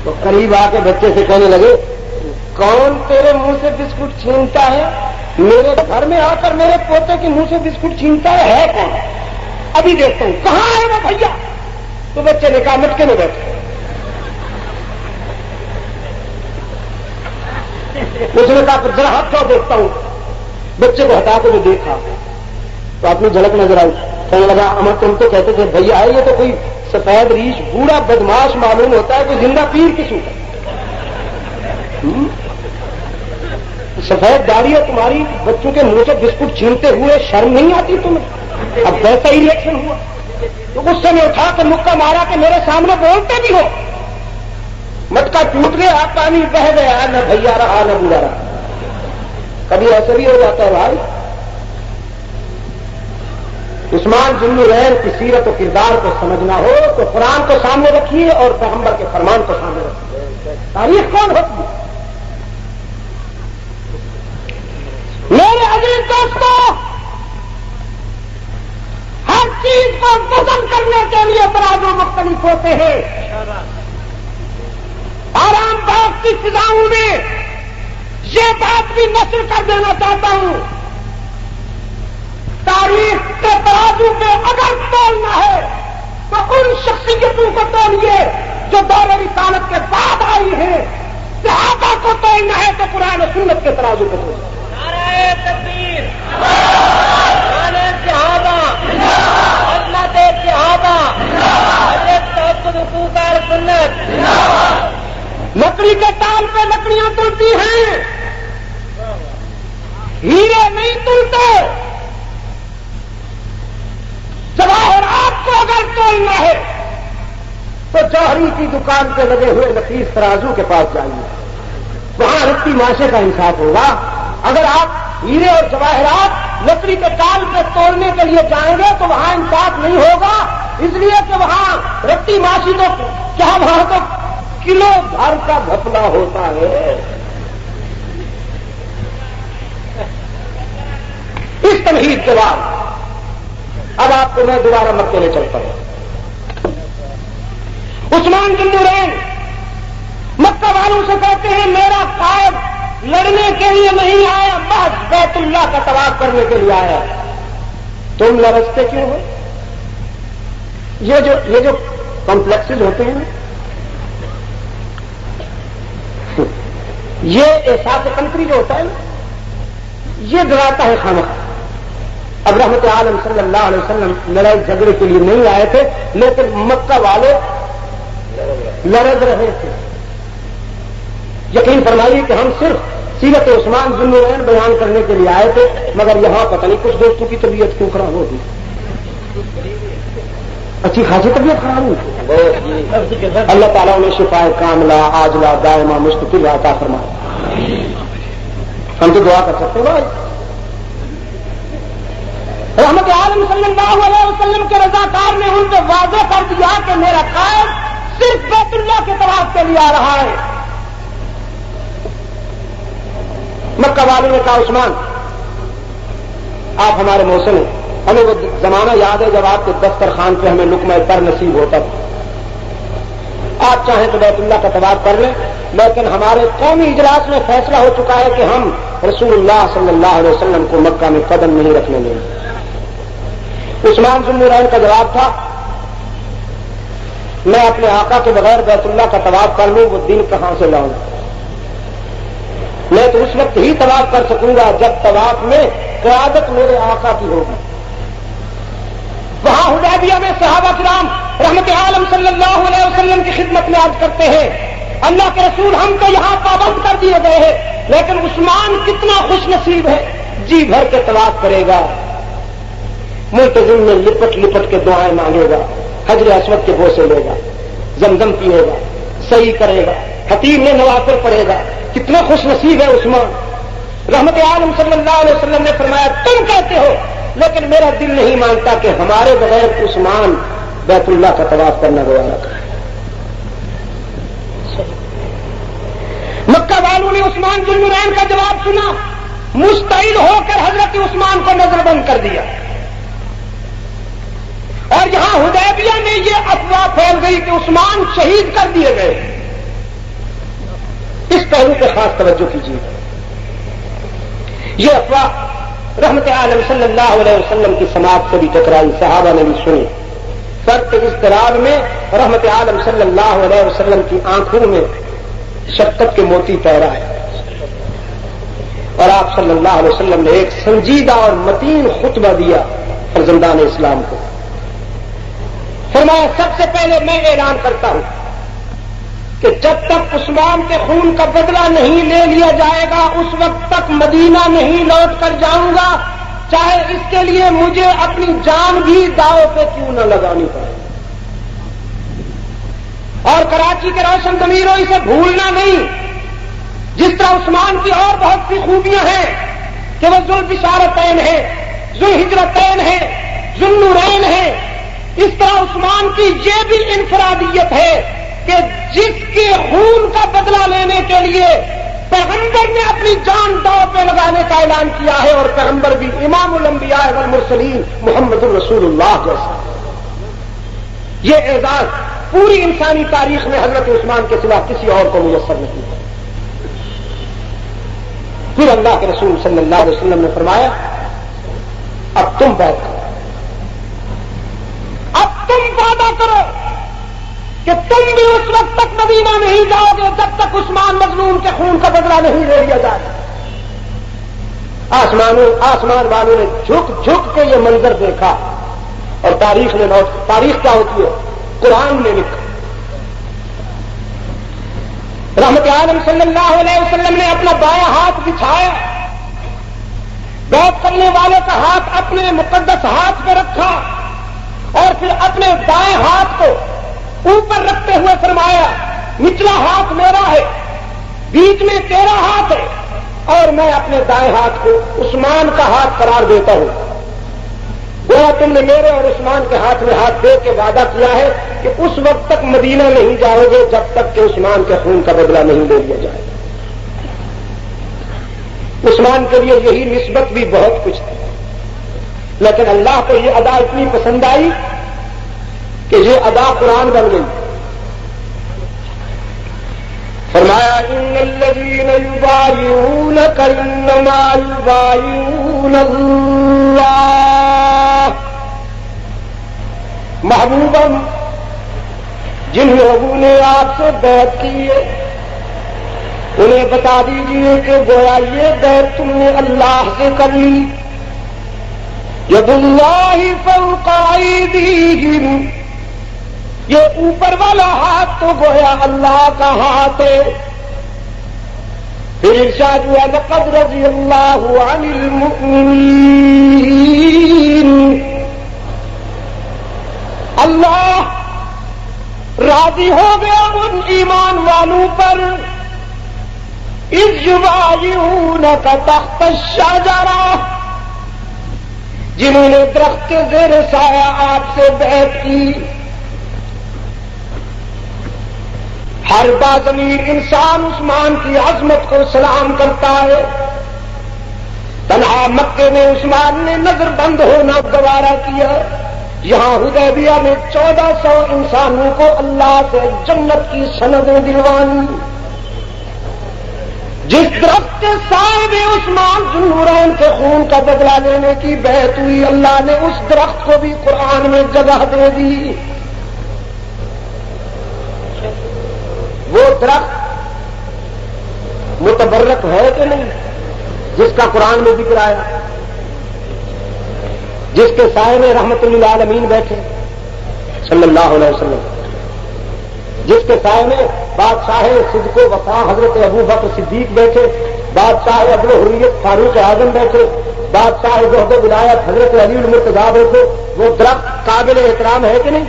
تو قریب آ کے بچے سے کہنے لگے، کون تیرے منہ سے بسکٹ چھینتا ہے؟ میرے گھر میں آ کر میرے پوتے کے منہ سے بسکٹ چھینتا ہے کون؟ ابھی دیکھتا ہوں کہاں ہے وہ بھیا؟ تو بچے نے کہا مٹکے میں بیٹھے۔ اس نے کہا ذرا ہاتھ کیا دیکھتا ہوں، بچے کو ہٹا کے جو دیکھا تو اپنی جھلک نظر آئی، کہنے لگا امر تم تو کہتے تھے بھیا ہے، یہ تو کوئی سفید ریش بوڑھا بدماش معلوم ہوتا ہے، کوئی زندہ پیر کی صورت، سفید داڑھی ہے تمہاری، بچوں کے منہ سے بسکٹ چھینتے ہوئے شرم نہیں آتی تمہیں؟ اب ویسا ہی ریئیکشن ہوا تو غصے میں اٹھا کے مکہ مارا کہ میرے سامنے بولتے بھی ہو، مٹکا ٹوٹ گیا، پانی بہ گیا، نہ بھیا رہا نہ بوڑھا رہا۔ کبھی ایسے بھی ہو جاتا ہے بھائی۔ عثمان ذو النورین کی سیرت و کردار کو سمجھنا ہو تو قرآن کو سامنے رکھیے اور پیغمبر کے فرمان کو سامنے رکھیے۔ تاریخ کون ہوتی ہے؟ میرے عزیز دوستوں، ہر چیز کو وزن کرنے کے لیے ترازو مختلف ہوتے ہیں۔ آرام باغ کی فضاؤں میں یہ بات بھی نشر کر دینا چاہتا ہوں، تاریخ کے ترازو پہ اگر تولنا ہے تو ان شخصیتوں کو تولیے جو دور رسالت کے بعد آئی ہیں، صحابہ کو تولنا ہے تو قرآن و سنت کے ترازو کو تولنا ہے۔ نعرہ تکبیر، نعرہ صحابہ، عظمت صحابہ، حضرت تحفظ حقوق اہل سنت۔ لکڑی کے ٹال پہ لکڑیاں تلتی ہیں، ہیرے نہیں تلتے۔ جواہرات کو اگر تولنا ہے تو جوہری کی دکان پہ لگے ہوئے نفیس ترازو کے پاس جائیے، وہاں رتی ماشے کا انصاف ہوگا۔ اگر آپ ہیرے اور جواہرات لکڑی کے ٹال پہ تولنے کے لیے جائیں گے تو وہاں انصاف نہیں ہوگا، اس لیے کہ وہاں رتی ماشی تو کیا، وہاں تو کلو بھر کا گھپلا ہوتا ہے۔ اس تمہید کے بعد اب آپ کو میں دوبارہ مکے لے چلتا ہوں۔ عثمان ذو النورین مکہ والوں سے کہتے ہیں میرا قائد لڑنے کے لیے نہیں آیا، محض بیت اللہ کا طواف کرنے کے لیے آیا، تم لرزتے کیوں ہو؟ یہ جو کمپلیکسز ہوتے ہیں یہ احساس کنکری جو ہوتا ہے نا، یہ ڈراتا ہے خامخواہ۔ اب رحمت عالم صلی اللہ علیہ وسلم لڑائی جھگڑے کے لیے نہیں آئے تھے، لیکن مکہ والے لرز رہے تھے۔ یقین فرمائیے کہ ہم صرف سیرت عثمان ذو النورین بیان کرنے کے لیے آئے تھے، مگر یہاں پتہ نہیں کچھ دوستوں کی طبیعت کیوں خراب ہوگی، اچھی خاصی طبیعت خراب ہوئی۔ اللہ تعالیٰ انہیں شفا کاملہ عاجلہ دائمہ مستقل عطا فرمائے۔ ہم تو دعا کر سکتے ہیں بھائی۔ رحمت عالم صلی اللہ علیہ وسلم کے رضاکار نے ان کو واضح کر دیا کہ میرا قائد صرف بیت اللہ کے طواف کے لیے آ رہا ہے. مکہ والوں نے کہا عثمان آپ ہمارے محسن ہیں, ہمیں وہ زمانہ یاد ہے جب آپ کے دسترخوان پہ ہمیں لقمہ تر نصیب ہوتا تھا. آپ چاہیں تو بیت اللہ کا طواف کر لیں, لیکن ہمارے قومی اجلاس میں فیصلہ ہو چکا ہے کہ ہم رسول اللہ صلی اللہ علیہ وسلم کو مکہ میں قدم نہیں رکھنے دیں گے. عثمان ذو النورین کا جواب تھا میں اپنے آقا کے بغیر بیت اللہ کا طواف کر لوں, وہ دن کہاں سے لاؤں؟ میں تو اس وقت ہی طواف کر سکوں گا جب طواف میں قیادت میرے آقا کی ہوگی. وہاں حدیبیہ میں صحابہ کرام رحمت عالم صلی اللہ علیہ وسلم کی خدمت میں عرض کرتے ہیں اللہ کے رسول ہم تو یہاں پابند کر دیے گئے ہیں, لیکن عثمان کتنا خوش نصیب ہے, جی بھر کے طواف کرے گا, ملتزم میں لپٹ لپٹ کے دعائیں مانگے گا, حجر اسود کے بوسے لے گا, زمزم پیے گا, صحیح کرے گا, خطیب میں نوافل پڑھے گا. کتنا خوش نصیب ہے عثمان. رحمت عالم صلی اللہ علیہ وسلم نے فرمایا تم کہتے ہو, لیکن میرا دل نہیں مانتا کہ ہمارے بغیر عثمان بیت اللہ کا طواف کرنا گوارا کرے. مکہ والوں نے عثمان ذو النورین کا جواب سنا, مستعد ہو کر حضرت عثمان کو نظر بند کر دیا. اور یہاں حدیبیہ میں یہ افواہ پھیل گئی کہ عثمان شہید کر دیے گئے. اس پہلو پہ خاص توجہ کیجیے. یہ افواہ رحمت عالم صلی اللہ علیہ وسلم کی سماعت سے بھی ٹکرائی, صحابہ نے بھی سنی. فرق اضطراب میں رحمت عالم صلی اللہ علیہ وسلم کی آنکھوں میں شفقت کے موتی پیرا ہے, اور آپ صلی اللہ علیہ وسلم نے ایک سنجیدہ اور متین خطبہ دیا فرزندان اسلام کو. فرمایا سب سے پہلے میں اعلان کرتا ہوں کہ جب تک عثمان کے خون کا بدلہ نہیں لے لیا جائے گا اس وقت تک مدینہ نہیں لوٹ کر جاؤں گا, چاہے اس کے لیے مجھے اپنی جان بھی داؤ پہ کیوں نہ لگانی پڑے. اور کراچی کے روشن ضمیروں اسے بھولنا نہیں, جس طرح عثمان کی اور بہت سی خوبیاں ہیں کہ وہ ذوالبشارتین ہیں, ذوالہجرتین ہیں, ذو النورین ہیں, اس طرح عثمان کی یہ بھی انفرادیت ہے کہ جس کے خون کا بدلہ لینے کے لیے پیغمبر نے اپنی جان داؤ پہ لگانے کا اعلان کیا ہے, اور پیغمبر بھی امام الانبیاء والمرسلین محمد الرسول اللہ جیسا. یہ اعزاز پوری انسانی تاریخ میں حضرت عثمان کے سوا کسی اور کو میسر نہیں ہے. پھر اللہ کے رسول صلی اللہ علیہ وسلم نے فرمایا اب تم بیعت کرو, اب تم وعدہ کرو کہ تم بھی اس وقت تک مدینہ نہیں جاؤ گے جب تک عثمان مظلوم کے خون کا بدلہ نہیں لے لیا جائے. آسمان والوں نے جھک جھک کے یہ منظر دیکھا, اور تاریخ کیا ہوتی ہے, قرآن نے لکھا. رحمت عالم صلی اللہ علیہ وسلم نے اپنا بایاں ہاتھ بچھایا, بیعت کرنے والے کا ہاتھ اپنے مقدس ہاتھ پہ رکھا, اور پھر اپنے دائیں ہاتھ کو اوپر رکھتے ہوئے فرمایا نچلا ہاتھ میرا ہے, بیچ میں تیرا ہاتھ ہے, اور میں اپنے دائیں ہاتھ کو عثمان کا ہاتھ قرار دیتا ہوں. گویا تم نے میرے اور عثمان کے ہاتھ میں ہاتھ دے کے وعدہ کیا ہے کہ اس وقت تک مدینہ نہیں جاؤ گے جب تک کہ عثمان کے خون کا بدلہ نہیں لے لیا جائے. عثمان کے لیے یہی نسبت بھی بہت کچھ تھی, لیکن اللہ کو یہ ادا اتنی پسند آئی کہ یہ ادا قرآن بن گئی. فرمایا ان الذین یبایعونک انما یبایعون اللہ. محبوبا جن لوگوں نے آپ سے بیعت کی ہے انہیں بتا دیجیے کہ گویا یہ بیعت تم نے اللہ سے کر لی. ید اللہ فوق ایدیہم, یہ اوپر والا ہاتھ تو گویا اللہ کا ہاتھ ہے. پھر ارشاد ہوا لقد رضی اللہ عن المؤمنین, اللہ راضی ہو گیا ان ایمان والوں پر اذ یبایعونک تحت الشجرہ, جنہوں نے درخت کے زیر سایہ آپ سے بیعت کی. ہر باضمیر انسان عثمان کی عظمت کو سلام کرتا ہے. تنہا مکے میں عثمان نے نظر بند ہونا گوارا کیا. یہاں حدیبیہ میں 1400 انسانوں کو اللہ سے جنت کی سندیں دلوانی. جس درخت کے سائے میں عثمان ذوالنورین کے خون کا بدلہ لینے کی بیعت ہوئی، اللہ نے اس درخت کو بھی قرآن میں جگہ دے دی. وہ درخت متبرک ہے کہ نہیں جس کا قرآن میں ذکر آیا، جس کے سائے میں رحمت للعالمین بیٹھے صلی اللہ علیہ وسلم، جس کے سائے میں بادشاہ صدق و وفا حضرت ابو بکر صدیق بیٹھے، بادشاہ عدل و حریت فاروق اعظم بیٹھے، بادشاہ زہد و ولایت حضرت علی المرتضیٰ بیٹھے. وہ درخت قابل احترام ہے کہ نہیں؟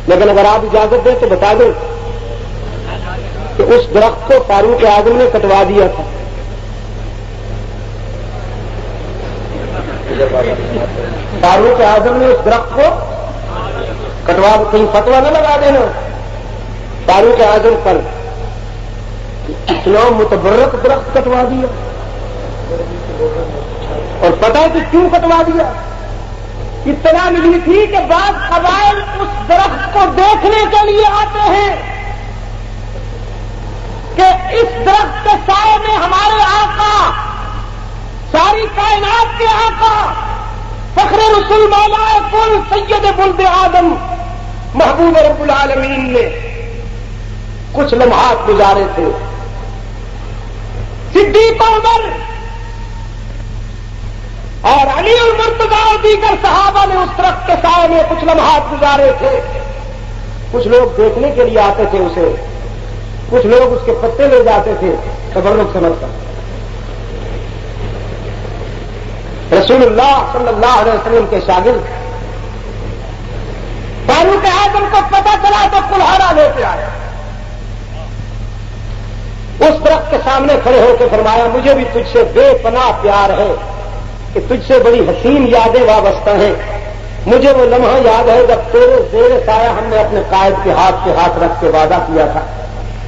لیکن اگر آپ اجازت دیں تو بتا دیں کہ اس درخت کو فاروق اعظم نے کٹوا دیا تھا. فاروق اعظم نے اس درخت کو کٹوا، کہیں فتوا نہ لگا دینا فاروق اعظم پر، اتنا متبرک درخت کٹوا دیا. اور پتہ ہے کہ کیوں کٹوا دیا؟ اطلاع ملی تھی کہ بعض قبائل اس درخت کو دیکھنے کے لیے آتے ہیں کہ اس درخت کے سائے میں ہمارے آقا، ساری کائنات کے آقا، فخر رسول مولا کل سید ولد آدم محبوب رب العالمین نے کچھ لمحات گزارے تھے. صدیق عمر اور علی المرتضیٰ اور دیگر صحابہ نے اس درخت کے سائے میں کچھ لمحات گزارے تھے. کچھ لوگ دیکھنے کے لیے آتے تھے اسے، کچھ لوگ اس کے پتے لے جاتے تھے تبرک سمجھ کر. رسول اللہ صلی اللہ علیہ وسلم کے شاگرد فاروق اعظم کو پتہ چلا تو کلہاڑا لے کے آیا. اس درخت کے سامنے کھڑے ہو کے فرمایا مجھے بھی تجھ سے بے پناہ پیار ہے کہ تجھ سے بڑی حسین یادیں وابستہ ہیں. مجھے وہ لمحہ یاد ہے جب تیرے زیر سایہ ہم نے اپنے قائد کے ہاتھ رکھ کے وعدہ کیا تھا.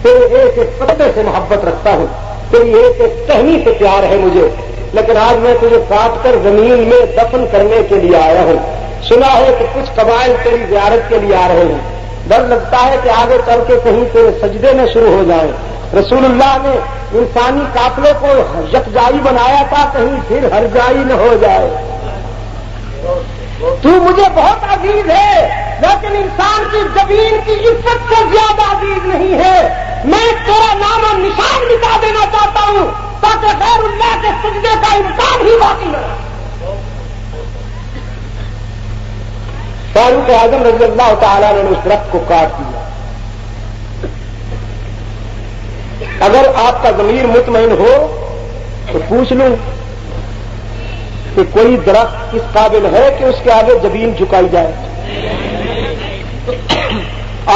تیرے ایک ایک پتے سے محبت رکھتا ہوں، تیری ایک ایک ٹہنی سے پیار ہے مجھے، لیکن آج میں تجھے کاٹ کر زمین میں دفن کرنے کے لیے آیا ہوں. سنا ہے کہ کچھ قبائل تیری زیارت کے لیے آ رہے ہیں، ڈر لگتا ہے کہ آگے چل کے کہیں تیرے سجدے میں شروع ہو جائیں. رسول اللہ نے انسانی قافلے کو یکجائی بنایا تھا، کہیں پھر ہرجائی نہ ہو جائے. تو مجھے بہت عزیز ہے لیکن انسان کی زمین کی عزت سے زیادہ عزیز نہیں ہے. میں تیرا نام اور نشان مٹا دینا چاہتا ہوں تاکہ غیر اللہ کے سجدے کا امکان ہی باقی نہ رہے. فاروق اعظم رضی اللہ تعالیٰ نے اس درخت کو کاٹ دیا. اگر آپ کا ضمیر مطمئن ہو تو پوچھ لوں کہ کوئی درخت اس قابل ہے کہ اس کے آگے جبین جھکائی جائے؟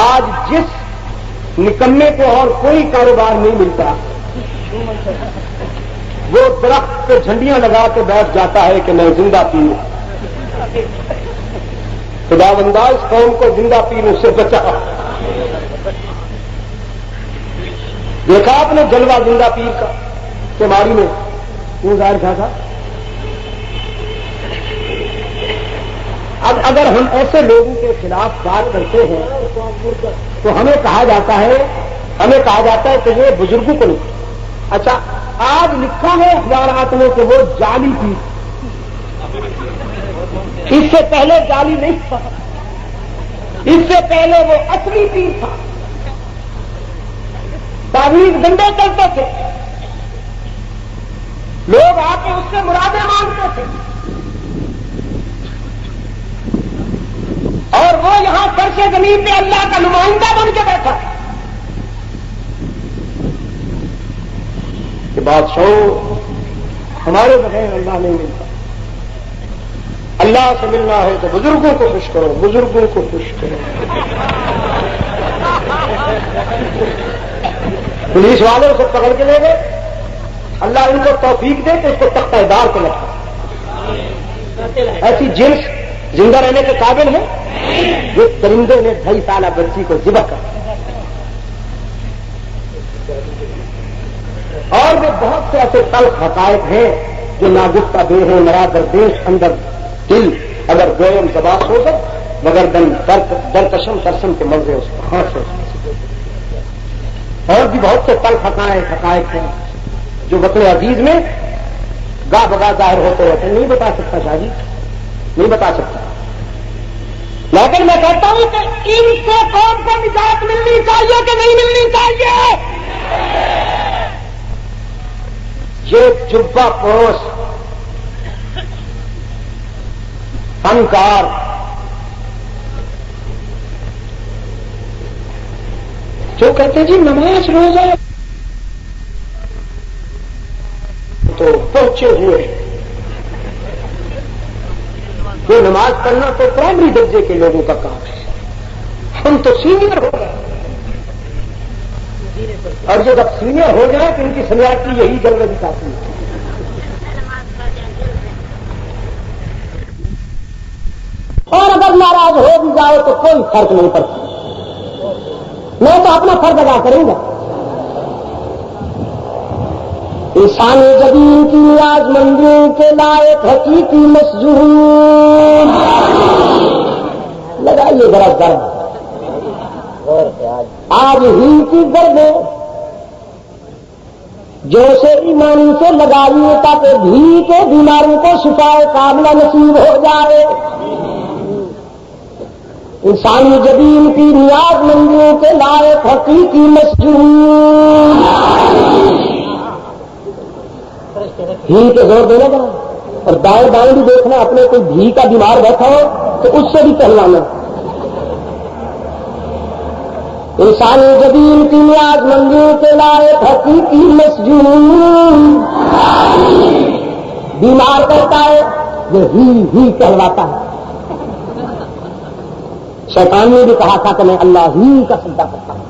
آج جس نکمے کو اور کوئی کاروبار نہیں ملتا وہ درخت پہ جھنڈیاں لگا کے بیٹھ جاتا ہے کہ میں زندہ پیر. خدا بندہ اس قوم کو زندہ پیروں سے بچا. دیکھا آپ نے جلوہ زندہ پیر کا کماری میں کیوں ظاہر تھا. اب اگر ہم ایسے لوگوں کے خلاف بات کرتے ہیں تو ہمیں کہا جاتا ہے کہ یہ بزرگوں کو نہیں. اچھا آج لکھا ہے اخبارات میں کہ وہ جعلی پیر، اس سے پہلے جعلی نہیں تھا، اس سے پہلے وہ اصلی پیر تھا. تعویذ گنڈے چلتے تھے، لوگ آ کے اس سے مرادیں مانگتے تھے اور وہ یہاں فرش زمین پہ اللہ کا نمائندہ بن کے بیٹھا کہ بادشاہ ہمارے بغیر اللہ نہیں ملتا. اللہ سے ملنا ہے تو بزرگوں کو خوش کرو، بزرگوں کو خوش کرو. پولیس والے اسے پکڑ کے لے گئے. اللہ ان کو توفیق دے کہ اس کو تختہ دار کو لگا. ایسی جنس زندہ رہنے کے قابل ہے جو پرندے نے 2.5 سالہ بچی کو ذبح کر. اور بھی بہت سے ایسے تلخ حقائق ہیں جو ناگفتہ دے ہیں، مرا دردیش اندر دل اگر دویم زبان ہو گئے مگر درکشم ترسم کے مزے اس کو ہاتھ سے اور بھی بہت سے تلخ حقائق ہیں جو وطن عزیز میں گاہ بگاہ ظاہر ہوتے رہتے ہیں. نہیں بتا سکتا شاہ جی، نہیں بتا سکتا، لیکن میں کہتا ہوں کہ ان سے قوم کو نجات ملنی چاہیے کہ نہیں ملنی چاہیے. یہ جبہ پوش فنکار جو کہتے ہیں جی نماز روزہ تو پہنچے ہوئے، وہ نماز پڑھنا تو پرائمری درجے کے لوگوں کا کام ہے، ہم تو سینئر ہو گئے. اور جو جب سینئر ہو جائے تو ان کی سنیاتی یہی جلد دکھاتی ہے. اور اگر ناراض ہو بھی جائے تو کوئی فرق نہیں پڑتا، میں تو اپنا فرض ادا کروں گا. انسانی زمین کی نیاز مندیوں کے لائق حقیقی مسجون لگائیے ذرا گرد آج ہی کی گرد جو سے ایمانی سے لگائیے تاکہ بھی کے بیماروں کو شفائے کاملہ نصیب ہو جائے. انسانی زمین کی نیاز مندیوں کے لائق حقیقی مسجون بھی کے زور دینا پڑا. اور دائیں بائیں بھی دیکھنا، اپنے کوئی بھی کا بیمار بیٹھا ہو تو اس سے بھی پہلوانا. انسانی زمین کی نیاز مندیوں کے لائق حقیقی مسجون بیمار کرتا ہے یہ ہی کہلواتا ہے. شیطان نے بھی کہا تھا کہ میں اللہ ہی کا سجدہ کرتا ہوں.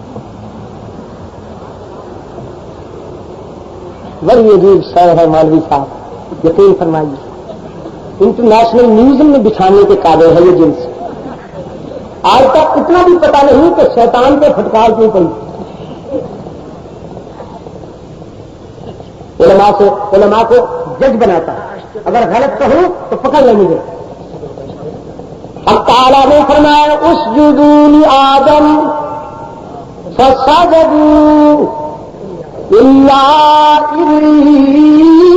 بڑی عجیب شہر ہے مولوی صاحب، یقین فرمائیے انٹرنیشنل میوزیم میں بچھانے کے قابل ہے یہ جنس. آج تک اتنا بھی پتا نہیں کہ شیطان پہ پھٹکار کیوں پڑی. علماء کو جج بناتا ہے، اگر غلط کہوں تو پکڑ لیں مجھے. اب تعالیٰ نے فرمایا اسجدوا لآدم فسجدوا الا ابلیس.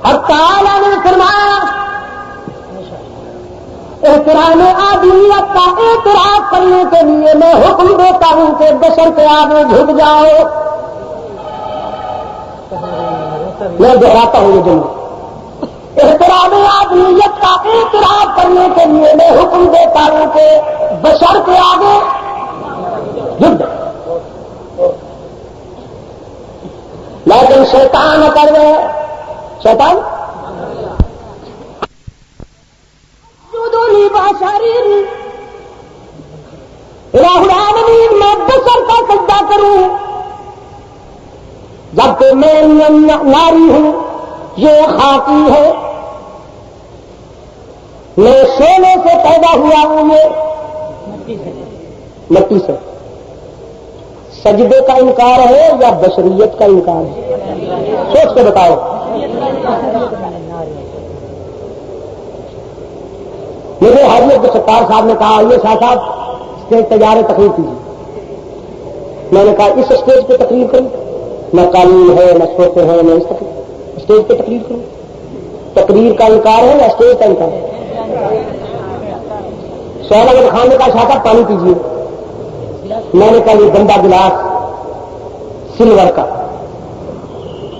اب تعالیٰ نے فرمایا احترام آدمیت کا اعتراف کرنے کے لیے میں حکم دیتا ہوں کہ بشر کے آگے جھک جاؤ. میں دہراتا ہوں یہ جملہ، احترام آدمیت کا اعتراف کرنے کے لیے میں حکم دیتا ہوں کہ بشر کے آگے جھک جاؤ. لیکن شیطان کر گئے، شیطان الہ العالمین میں بشر کا سجدہ کروں جبکہ میں ناری ہوں، یہ خاکی ہے، میں سونے سے پیدا ہوا ہوں، یہ مٹی سے. سجدے کا انکار ہے یا بشریت کا انکار ہے؟ سوچ کے بتاؤ. میرے حاجی عبدالستار صاحب نے کہا یہ شاہ صاحب اسٹیج تیار تقریر کیجیے. میں نے کہا اس اسٹیج پہ تقریر کروں، نہ قانون ہے نہ سوتے ہیں نہ اسٹیج پہ تقریر کروں. تقریر کا انکار ہے یا اسٹیج کا انکار ہے؟ سہیل احمد خان نے کہا شاہ صاحب پانی پیجیے. میں نے کہا یہ گندا گلاس سلور کا،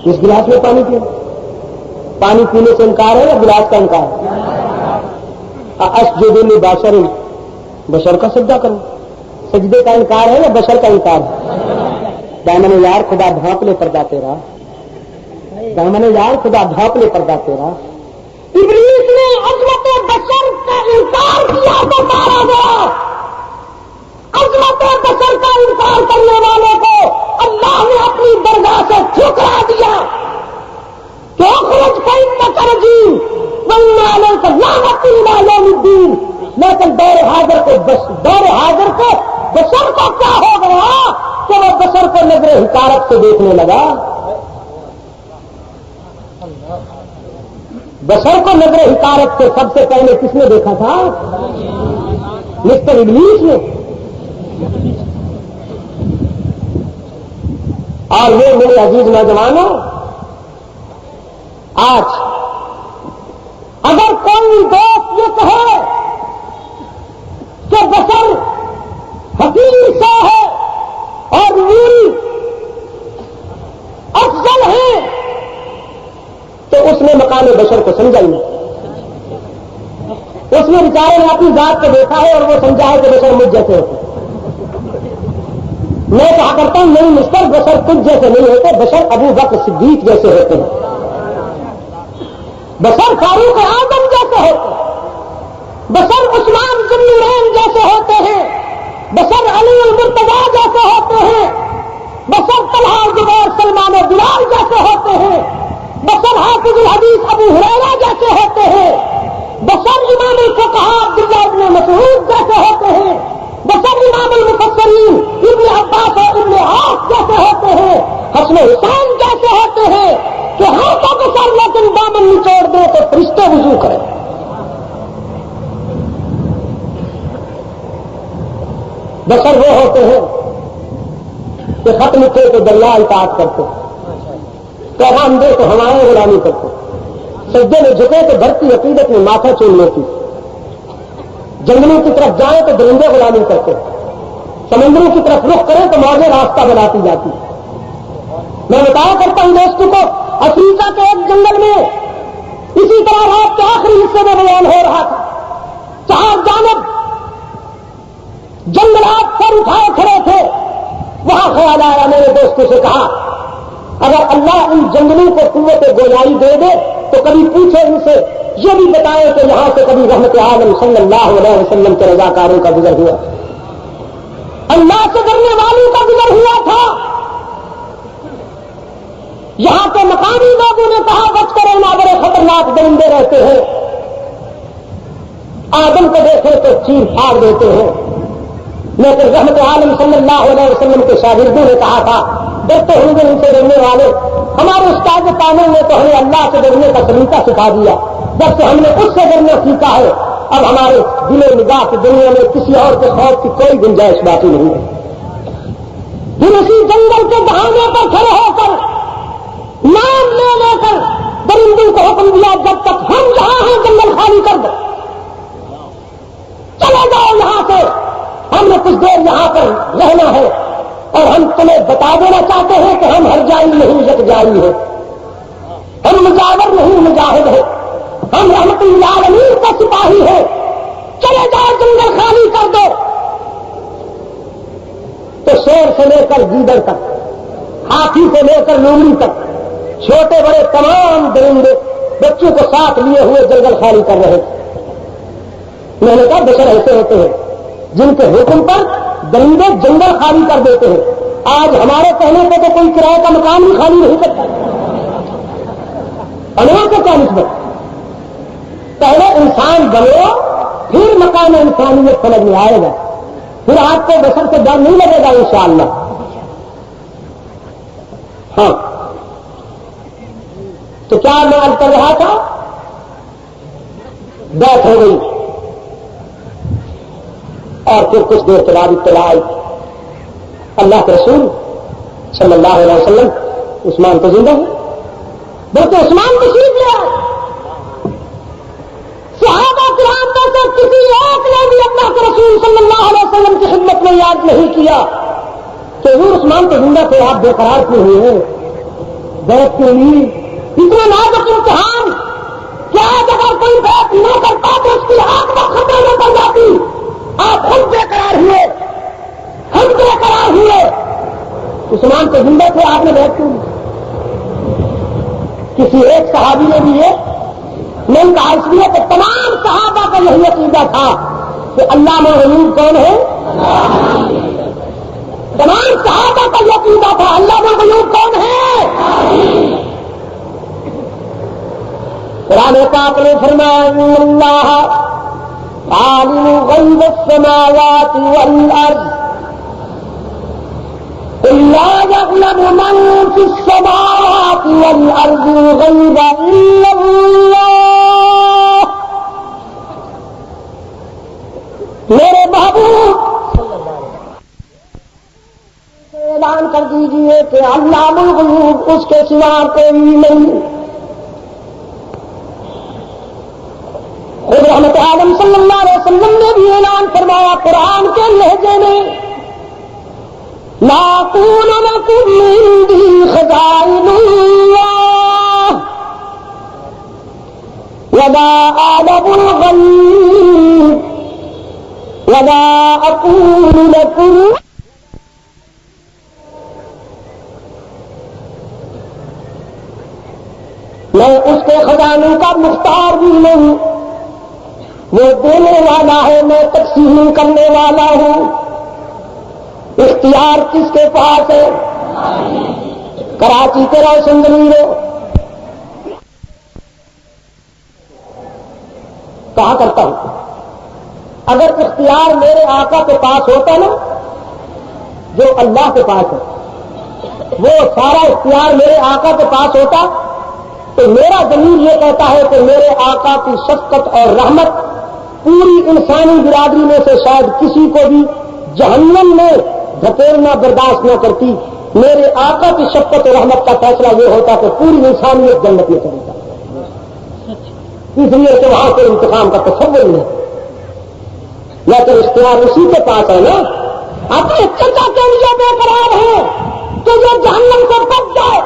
اس گلاس میں پانی پیو. پانی پینے سے انکار ہے یا گلاس کا انکار ہے؟ اسجد لبشر، بشر کا سجدہ کروں. سجدے کا انکار ہے یا بشر کا انکار ہے؟ دامن یار خدا بھانپ لے پردہ تیرا، دامن یار خدا بھانپ لے پردہ تیرا. ابلیس نے عظمت بشر کا انکار کیا تو مارا گیا. عظمت بشر کا انکار کرنے والوں کو اللہ نے اپنی درگاہ سے ٹھکرا دیا. کیوں خرج فإنک رجیم وإن علیک لعنۃ إلی یوم الدین. لیکن دور حاضر کو بشر کو کیا ہو گیا کہ وہ بشر کو نظر حقارت سے دیکھنے لگا. بشر کو نظر حقارت سے سب سے پہلے کس نے دیکھا تھا؟ مسٹر ابلیس نے. اور وہ میرے عزیز نوجوانوں، آج اگر کوئی دوست یہ کہے کہ بشر حقیقی سے ہے اور نوری افضل ہے تو اس نے مقام بشر کو سمجھا ہی نہیں. اس نے بیچارے نے اپنی ذات کو دیکھا ہے اور وہ سمجھا ہے کہ بشر مجھ جیسے ہوتے. میں کہا کرتا ہوں نہیں مسٹر، بشر تجھ جیسے نہیں ہوتے، بشر ابو بکر صدیق جیسے ہوتے ہیں، بشر فاروق اعظم جیسے ہوتے ہیں، بشر عثمان بن نورین جیسے ہوتے ہیں، بشر علی المرتضیٰ جیسے ہوتے ہیں، بشر طلحہ زبیر سلمان و بلال جیسے ہوتے ہیں، بشر حافظ الحدیث ابو ہریرہ جیسے ہوتے ہیں، بشر امام الفقہاء عبداللہ بن مسعود جیسے ہوتے ہیں، بشر امام المفسرین ابن عباس اور ابن عاص جیسے ہوتے ہیں، حسن حسین جیسے ہوتے ہیں کہ ہاں تو بشر لیکن دامن نچوڑ دے تو فرشتے وضو کریں. بشر وہ ہوتے ہیں کہ خط لکھے تو دریا اطاعت کرتے، پیغام دے تو ہمارے غلامی کرتے، سجدے میں جھکے تو دھرتی عقیدت میں ماتھا چوم لیتی، جنگلوں کی طرف جائیں تو درندے غلامی کرتے، سمندروں کی طرف رخ کریں تو موجیں راستہ بناتی جاتی. میں بتایا کرتا ہوں دوستوں کو، افریقہ کے ایک جنگل میں اسی طرح رات کے آخری حصے میں بیان ہو رہا تھا، چار جانب جنگلات سر اٹھائے کھڑے تھے. وہاں خیال آیا، میرے دوستوں سے کہا اگر اللہ ان جنگلوں کو قوت گویائی دے دے تو کبھی پوچھے ان سے یہ بھی بتائے کہ یہاں سے کبھی رحمت عالم صلی اللہ علیہ وسلم کے رضاکاروں کا گزر ہوا، اللہ سے ڈرنے والوں کا گزر ہوا تھا. یہاں کے مقامی لوگوں نے کہا بچ کر رہنا، بڑے خطرناک درندے رہتے ہیں، آدم کو دیکھے تو چیر پھاڑ دیتے ہیں. لیکن رحمت عالم صلی اللہ علیہ وسلم کے شاگردوں نے کہا تھا ڈرتے ہوں گے ان سے ڈرنے والے. ہمارے استاد کامل نے تو ہمیں اللہ سے ڈرنے کا طریقہ سکھا دیا، جب سے ہم نے اس سے ڈرنا سیکھا ہے اب ہمارے دل و نگاہ کی دنیا میں کسی اور کے خوف کی کوئی گنجائش باقی نہیں ہے. پھر اسی جنگل کے بہانے پر کھڑے ہو کر نام لے لے کر درندوں کو حکم دیا جب تک ہم یہاں ہیں جنگل خالی کر دو، چلے جاؤ یہاں سے، ہم نے کچھ دیر یہاں پر رہنا ہے اور ہم تمہیں بتا دینا چاہتے ہیں کہ ہم ہر جائی نہیں یک جائی ہے، ہم مجاور نہیں مجاہد ہے، ہم رحمت العالمین کا سپاہی ہے، چلے جاؤ جنگل خالی کر دو. تو شیر سے لے کر گیدڑ تک، ہاتھی سے لے کر لومڑی تک، چھوٹے بڑے تمام درندے بچوں کو ساتھ لیے ہوئے جنگل خالی کر رہے تھے. میں نے کہا بشر ایسے ہوتے ہیں جن کے حکم پر درندے جنگل خالی کر دیتے ہیں. آج ہمارے کہنے پہ تو کوئی کرائے کا مکان بھی خالی نہیں کرتا. انہوں کو کیا نسبت؟ پہلے انسان بنو پھر مقام انسانیت سمجھ میں آئے گا، پھر آپ کو بشر سے ڈر نہیں لگے گا انشاءاللہ. ہاں تو کیا میں عرض کر رہا تھا، بیعت ہو گئی اور پھر کچھ دیر کے بعد اطلاع آئی اللہ کے رسول صلی اللہ علیہ وسلم عثمان تو زندہ ہے، بلکہ عثمان تشریف لے آئے. صحابہ کرام میں سے کسی ایک نے بھی اللہ کے رسول صلی اللہ علیہ وسلم کی خدمت میں یاد نہیں کیا کہ حضور عثمان تو زندہ تھے، آپ بے قرار کیوں ہوئے ہیں، بیعت کیوں نہیں؟ اتنا نازک امتحان کیا اگر کوئی بیعت نہ کرتا تو اس کی آنکھ میں خطرے میں پڑ جاتی. آپ خود بے قرار ہوئے، ہم بے قرار ہوئے، عثمان تو زندہ تھے، آپ نے بیعت کیوں؟ کسی ایک صحابی نے بھی یہ نہیں کہا، اس لیے کہ تمام صحابہ کا یہی عقیدہ تھا کہ اللہ الغیوب کون ہے، تمام صحابہ کا یہ عقیدہ تھا اللہ الغیوب کون ہے. قرآن پاک نے فرمایا اللہ عالم غیب السماوات والارض قل يعلم من في السماوات والأرض الغيب إلا الله. میرے محبوب اعلان کر دیجئے کہ علام الغیوب اس کے سوا کوئی نہیں. خود رحمت عالم صلی اللہ علیہ وسلم نے بھی اعلان فرمایا قرآن کے لہجے میں لا اقول لكم عندي خزائن الله ولا أعلم الغيب ولا أقول لكم میں اس کے خزانوں کا مختار بھی نہیں. وہ دینے والا ہے, میں تقسیم کرنے والا ہوں. اختیار کس کے پاس ہے؟ کراچی کے روشن ضمیر کہا کرتا ہوں اگر اختیار میرے آقا کے پاس ہوتا نا جو اللہ کے پاس ہے, وہ سارا اختیار میرے آقا کے پاس ہوتا تو میرا ضمیر یہ کہتا ہے کہ میرے آقا کی شفقت اور رحمت پوری انسانی برادری میں سے شاید کسی کو بھی جہنم میں دھکیلنا برداشت نہ کرتی. میرے آقا کی شفقت و رحمت کا فیصلہ یہ ہوتا کہ پوری انسانیت جنت میں چلی جائے. اس لیے کہ وہاں کے انتقام کا تصور نہیں, لیکن اختیار اسی کے پاس ہے نا. اپنے چچا کے لیے بے قرار ہے تو یہ جہنم سے بچ جائے.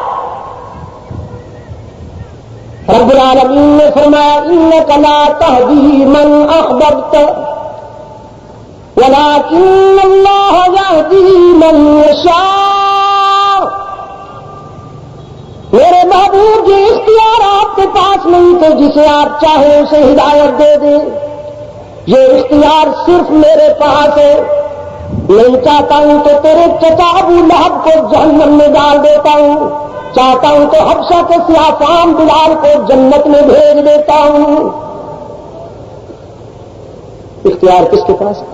رب العالمین نے فرمایا انک لا تہدی من احببت ولكن اللہ یہدی من یشاء. میرے محبوب یہ اختیار آپ کے پاس نہیں تھے جسے آپ چاہیں اسے ہدایت دے دیں. یہ اختیار صرف میرے پاس ہے. نہیں چاہتا ہوں تو تیرے چچا ابو لہب کو جہنم میں ڈال دیتا ہوں, چاہتا ہوں تو حبشہ کے سیاہ فام بلال کو جنت میں بھیج دیتا ہوں. اختیار کس کے پاس ہے؟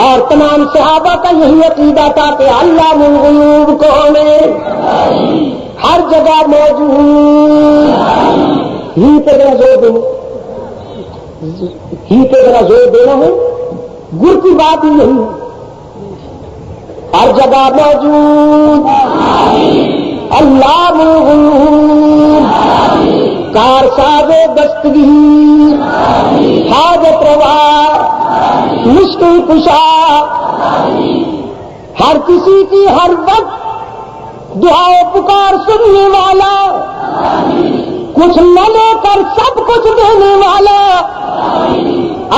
اور تمام صحابہ کا یہی عقیدہ تھا کہ علام الغیوب کون ہے؟ ہر جگہ موجود. ہی پہ ذرا زور دینا, ہی پہ ذرا زور دینا ہے. گر کی بات ہی یہی ہے, ہر جگہ موجود. علام الغیوب کارساز دستگیر حاجت روا مشکل کشا ہر کسی کی ہر وقت دعا و پکار سننے والا, کچھ نہ لے کر سب کچھ دینے والا,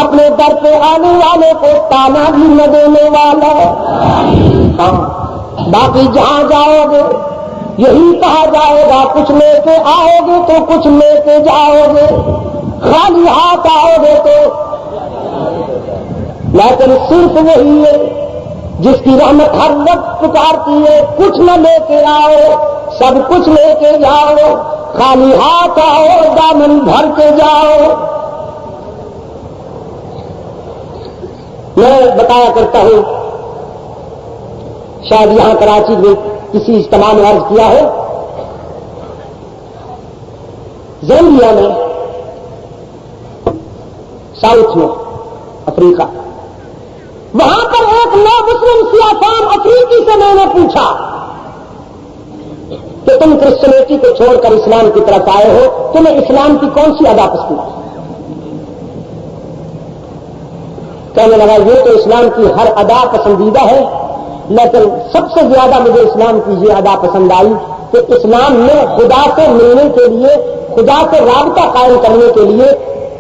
اپنے در پہ آنے والے کو تانا بھی نہ دینے والا. ہاں باقی جہاں جاؤ گے یہی کہا جائے گا کچھ لے کے آؤ گے تو کچھ لے کے جاؤ گے, خالی ہاتھ آؤ گے تو. لیکن صرف وہی ہے جس کی رحمت ہر وقت پکارتی ہے کچھ نہ لے کے آؤ سب کچھ لے کے جاؤ, خالی ہاتھ آؤ دامن بھر کے جاؤ. میں بتایا کرتا ہوں, شاید یہاں کراچی میں کسی اجتماع میں عرض کیا ہے, زامبیا میں ساؤتھ میں افریقہ, وہاں پر ایک نو مسلم سیاہ فام افریقی سے میں نے پوچھا کہ تم کرسچینٹی کو چھوڑ کر اسلام کی طرف آئے ہو, تمہیں اسلام کی کون سی ادا پسند ہے؟ کہنے لگا یہ تو اسلام کی ہر ادا پسندیدہ ہے, لیکن سب سے زیادہ مجھے اسلام کی یہ ادا پسند آئی کہ اسلام میں خدا سے ملنے کے لیے, خدا سے رابطہ قائم کرنے کے لیے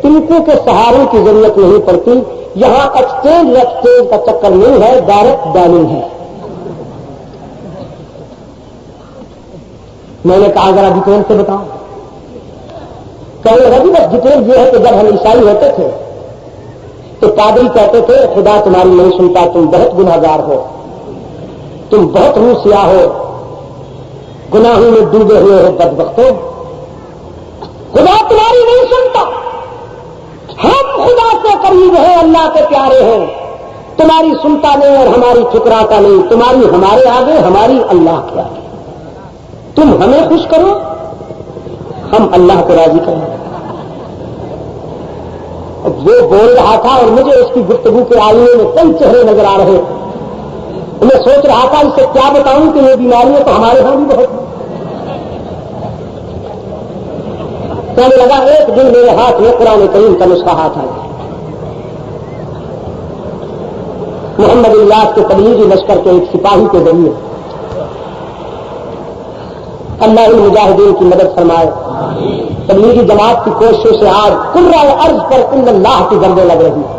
ٹنکوں کے سہارے کی ضرورت نہیں پڑتی. یہاں ایکسچینج ایکسچینج کا چکر نہیں ہے, ڈائریکٹ ڈائلنگ ہے. میں نے کہا ذرا ڈیٹیل سے بتاؤ. کہنے لگا بس ڈیٹیل یہ ہے کہ جب ہم عیسائی ہوتے تھے تو پادری کہتے تھے خدا تمہاری نہیں سنتا, تم بہت گناہگار ہو, تم بہت روسیا ہو, گناہوں میں ڈوبے ہوئے ہو, بدبختو, خدا تمہاری نہیں سنتا. ہم خدا سے قریب ہیں, اللہ کے پیارے ہیں, تمہاری سنتا نہیں اور ہماری ٹھکراتا نہیں، تمہاری ہمارے آگے، ہماری اللہ کے آگے، تم ہمیں خوش کرو، ہم اللہ کو راضی کریں۔ وہ بول رہا تھا اور مجھے اس کی گفتگو کے آئینے میں کئی چہرے نظر آ رہے تھے، میں سوچ رہا تھا اس سے کیا بتاؤں کہ یہ بیماریاں تو ہمارے ہاں بھی بہت ہیں۔ کہنے لگا ایک دن میرے ہاتھ میں قرآن کریم کا نسخہ ہاتھ آیا، محمد الیاس کے تبلیغی لشکر کے ایک سپاہی کے ذریعے، اللہ المجاہدین کی مدد فرمائے، تبلیغی جماعت کی کوششوں سے آج قرۂ ارض پر ان اللہ کی گردیں لگ رہی ہیں۔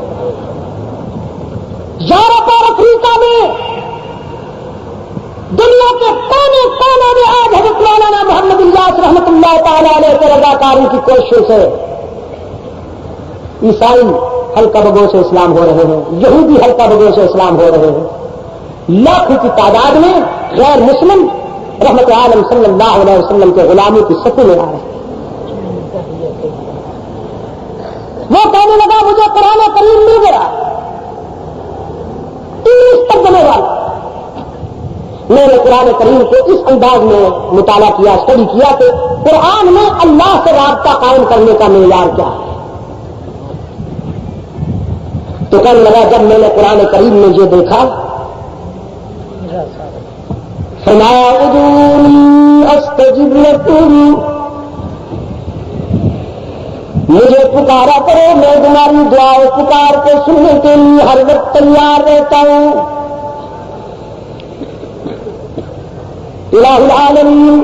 یورپ اور افریقہ میں، دنیا کے کونے کونے میں آج حضرت مولانا محمد الیاس رحمۃ اللہ تعالی علیہ کے رضاکاروں کی کوششوں سے عیسائی حلقہ بگوں سے اسلام ہو رہے ہیں، یہودی حلقہ بگوں سے اسلام ہو رہے ہیں، لاکھوں کی تعداد میں غیر مسلم رحمت عالم صلی اللہ علیہ وسلم کے غلامی کی سطح میں آ رہے ہیں۔ وہ کہنے لگا مجھے قرآن کریم مل گیا 30 ترجمے والا، میں نے قرآن کریم کو اس انداز میں مطالعہ کیا، اسٹڈی کیا کہ قرآن میں اللہ سے رابطہ قائم کرنے کا معیار کیا ہے۔ تو کہنے لگا جب میں نے قرآن کریم میں یہ دیکھا، فرمایا ادعونی استجب لکم، مجھے پکارا کرو، میں تمہاری دعا پکار کو سننے کے لیے ہر وقت تیار رہتا ہوں۔ الہ العالمین،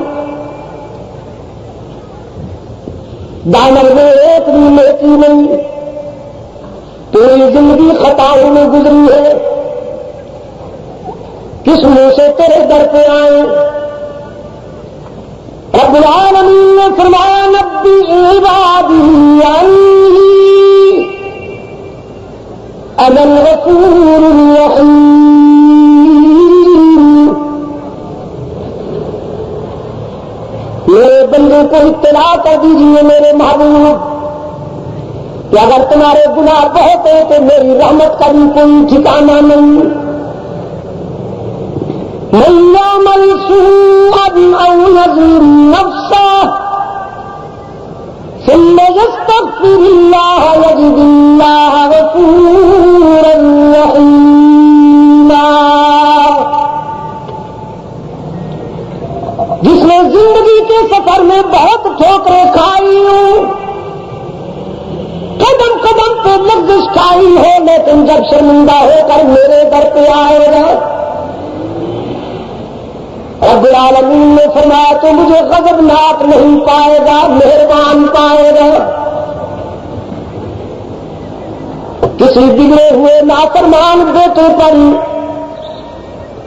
دامن میں ایک بھی نیکی نہیں، پوری زندگی خطاؤں میں گزری ہے، کس منہ سے تیرے در پہ آئے؟ رب العالمین نے فرمایا نبی عبادی انی انا الغفور الرحیم، میرے بندے کو اطلاع کر دیجیے میرے محبوب کہ اگر تمہارے گناہ بہت ہیں تو میری رحمت کا بھی کوئی ٹھکانہ نہیں۔ من يعمل سوءا او يظلم نفسه ثم يستغفر الله يجد الله غفورا رحيما، جس نے زندگی کے سفر میں بہت ٹھوکریں کھائی ہوں، قدم قدم پہ لغزش کھائی ہو، لیکن جب شرمندہ ہو کر میرے در پہ آئے گا، رب العالمین نے فرمایا تو مجھے غضبناک نہیں پائے گا، مہربان پائے گا۔ کسی بگڑے ہوئے نافرمان بیٹے پر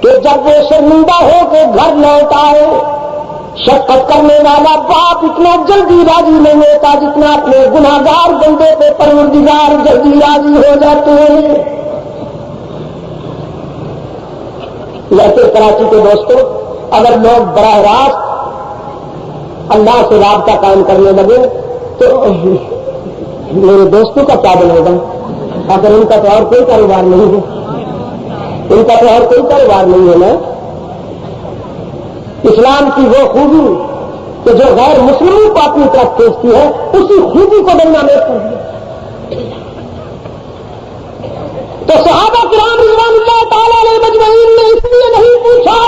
کہ جب وہ شرمندہ ہو کے گھر لوٹ آئے، شفقت کرنے والا باپ اتنا جلدی راضی نہیں ہوتا جتنا اپنے گناہگار بندے پہ پروردگار جلدی راضی ہو جاتے ہیں۔ لہتے کراچی کے دوستوں، اگر لوگ براہ راست اللہ سے رابطہ قائم کرنے لگے تو میرے دوستوں کا کیا بنے گا؟ اگر ان کا تو اور کوئی کاروبار نہیں ہے، ان کا تو اور کوئی کاروبار نہیں ہے نا۔ اسلام کی وہ خوبی کہ جو غیر مسلموں کو اپنی طرف کھینچتی ہے، اسی خوبی کو بدنام کر دیا۔ تو صحابہ کرام رضوان اللہ تعالی علیہ مجمعین نے اس لیے نہیں پوچھا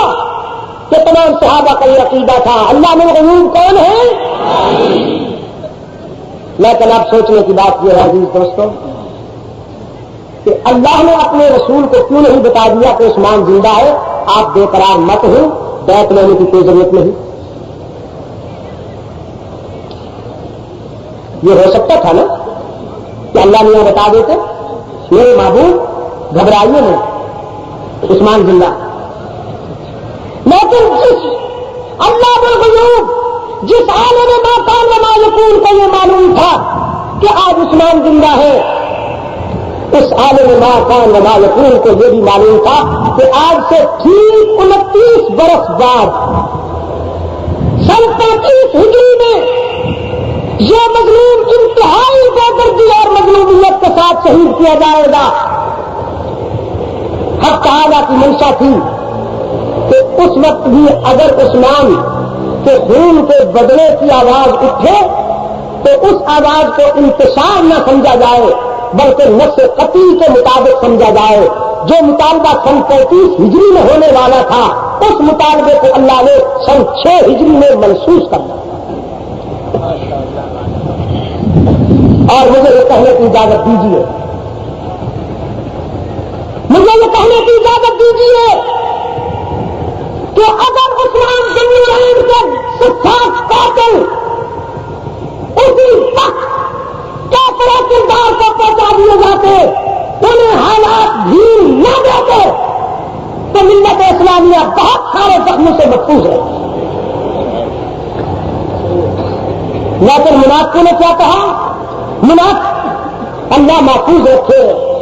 کہ تمام صحابہ کا یہ عقیدہ تھا اللہ میں غیوب کون ہے، لیکن اب سوچنے کی بات یہ ہے عزیز دوستوں کہ اللہ نے اپنے رسول کو کیوں نہیں بتا دیا کہ عثمان زندہ ہے، آپ بے قرار مت ہو، بیعت لینے کی کوئی ضرورت نہیں۔ یہ ہو سکتا تھا نا کہ اللہ نے یہ بتا دیتے میرے محبوب گھبرائیے نہیں، عثمان زندہ، لیکن جس اللہ بالغیوب، جس عالم ما کان وما یکون کو یہ معلوم تھا کہ آج عثمان زندہ ہے، اس عالم ما کان وما یکون کو یہ بھی معلوم تھا کہ آج سے ٹھیک 29 برس بعد 35 ہجری میں یہ مظلوم انتہائی بے دردی اور مظلومیت کے ساتھ شہید کیا جائے گا۔ حق تعالیٰ کی منشا تھی کہ اس وقت بھی اگر عثمان کے خون کے بدلے کی آواز اٹھے تو اس آواز کو انتشار نہ سمجھا جائے بلکہ نص قطعی کے مطابق سمجھا جائے. جو مطالبہ سن 35 ہجری میں ہونے والا تھا اس مطالبے کو اللہ نے سن 6 ہجری میں منسوخ کر دیا. اور مجھے یہ کہنے کی اجازت دیجیے کہ اگر عثمان بن نورین کے سفاق قاتل اسی وقت کافر کردار کو پہنچا دیے جاتے انہیں حالات ڈھیل نہ دیتے تو ملت اسلامیہ بہت سارے زخموں سے محفوظ ہے. لیکن منافقوں نے کیا کہا؟ منافق اللہ محفوظ رکھے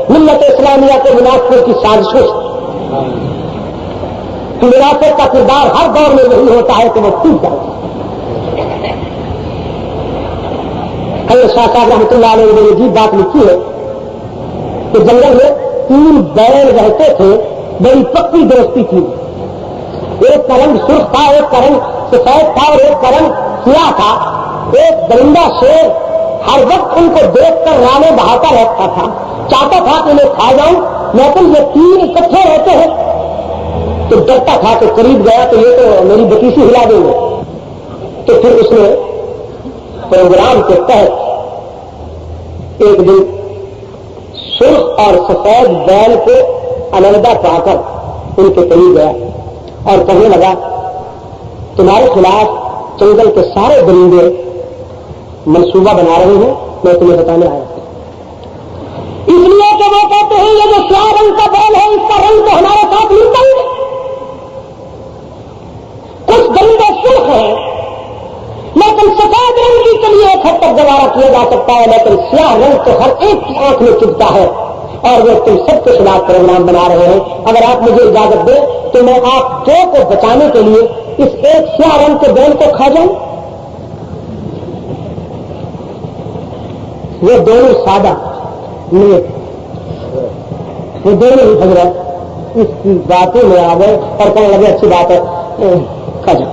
ملت اسلامیہ کے منافقوں کی سازشوں سے. منافق کا کردار ہر دور میں یہی ہوتا ہے کہ وہ ٹوٹ جائے. حضرت شاہ صاحب رحمۃ اللہ علیہ نے عجیب بات لکھی ہے کہ جنگل میں 3 بیل رہتے تھے, بڑی پکی درستی تھی. ایک کا رنگ سرخ تھا, ایک کا رنگ سفید تھا اور ایک کا رنگ سیاہ تھا. ایک درندہ شیر ہر وقت ان کو دیکھ کر رانے بہاتا رہتا تھا, چاہتا تھا کہ انہیں کھا جاؤں, لیکن یہ 3 اکٹھے رہتے ہیں تو ڈرتا تھا کہ قریب گیا تو یہ تو میری بتیسی ہلا دیں گے. تو پھر اس نے پروگرام کے تحت ایک دن سرخ اور سفید بیل کو علیحدہ پا کر ان کے قریب گیا اور کہنے لگا تمہارے خلاف جنگل کے سارے درندے منصوبہ بنا رہے ہیں, میں تمہیں بتانے آیا ہوں. اس لیے کہ وہ کہتے ہیں یہ جو سیاہ رنگ کا بیل ہے اس کا رنگ تو ہمارے ساتھ ملتا ہی ہے. کچھ درندے سرخ ہیں لیکن سفید رنگ بھی کے لیے ایک حد تک گوارا کیا جا سکتا ہے, لیکن سیاہ رنگ تو ہر ایک کی آنکھ میں چبھتا ہے اور وہ تم سب کے خلاف پروگرام بنا رہے ہیں. اگر آپ مجھے اجازت دیں تو میں آپ 2 کو بچانے کے لیے اس ایک سیاہ رنگ کے بیل کو کھا جاؤں. وہ دونوں سادہ نیک, وہ دونوں ہی حضرت اس کی باتوں میں آ گئے اور کہنے لگے اچھی بات ہے کھا جاؤ.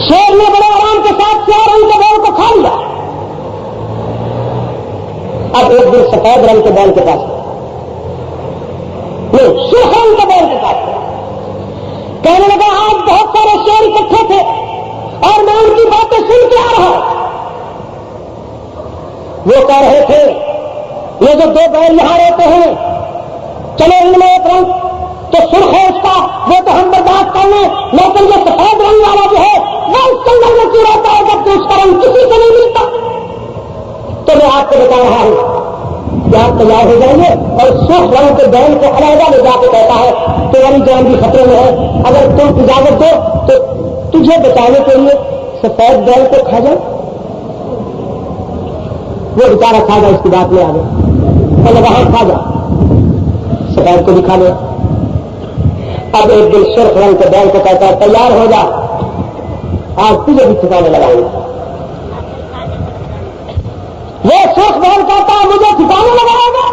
شیر نے بڑے آرام کے ساتھ سیاہ رنگ کے بیل کو کھا لیا. اب ایک دن سفید رنگ کے بیل کے پاس نہیں, سرخ رنگ کے بیل کے پاس کہنے لگا آج بہت سارے شیر اکٹھے تھے اور میں ان کی باتیں سن کے آ رہا ہوں. وہ کہہ رہے تھے یہ جو 2 بیل یہاں رہتے ہیں چلے ان میں ایک رنگ تو سرخ ہے اس کا وہ تو ہم برداشت کر لیں, لیکن یہ سفید رنگ والا جو ہے وہ اس جنگل میں کیوں رہتا ہے جبکہ اس کا رنگ کسی کو نہیں ملتا. تو میں آپ کو بتا رہا ہوں کہ آپ تیار ہو جائیں گے اور سرخ رنگ کے بیل کو علیحدہ لے جا کے کہتا ہے تمہاری جان بھی خطرے میں ہے, اگر تم اجازت دو تو تجھے بچانے کے لیے سفید بیل کو کھا جاؤ. وہ بیچارہ کھا جا اس کی بات میں آ گئے اور وہاں کھا جا سفید کو بھی کھا لیا. اب ایک دن سرخ رنگ کے بیل کو کہتا ہے تیار ہو جا آج تجھے بھی ٹھکانے لگائیں گے. وہ سرخ بیل کہتا ہے مجھے ٹھکانے لگائے گا,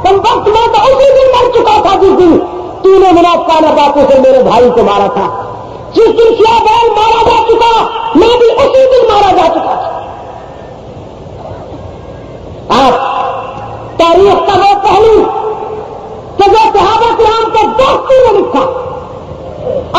تم وقت میں تو اسی دن مر چکا تھا جس دن تم نے منافقانہ باتوں سے میرے بھائی کو مارا تھا. جس دن سیاہ بیل مارا جا چکا میں بھی اسی دن مارا جا چکا تھا. آپ تاریخ کا وہ پہلو کہ جو صحابہ کرام کے دوستی نے لکھا,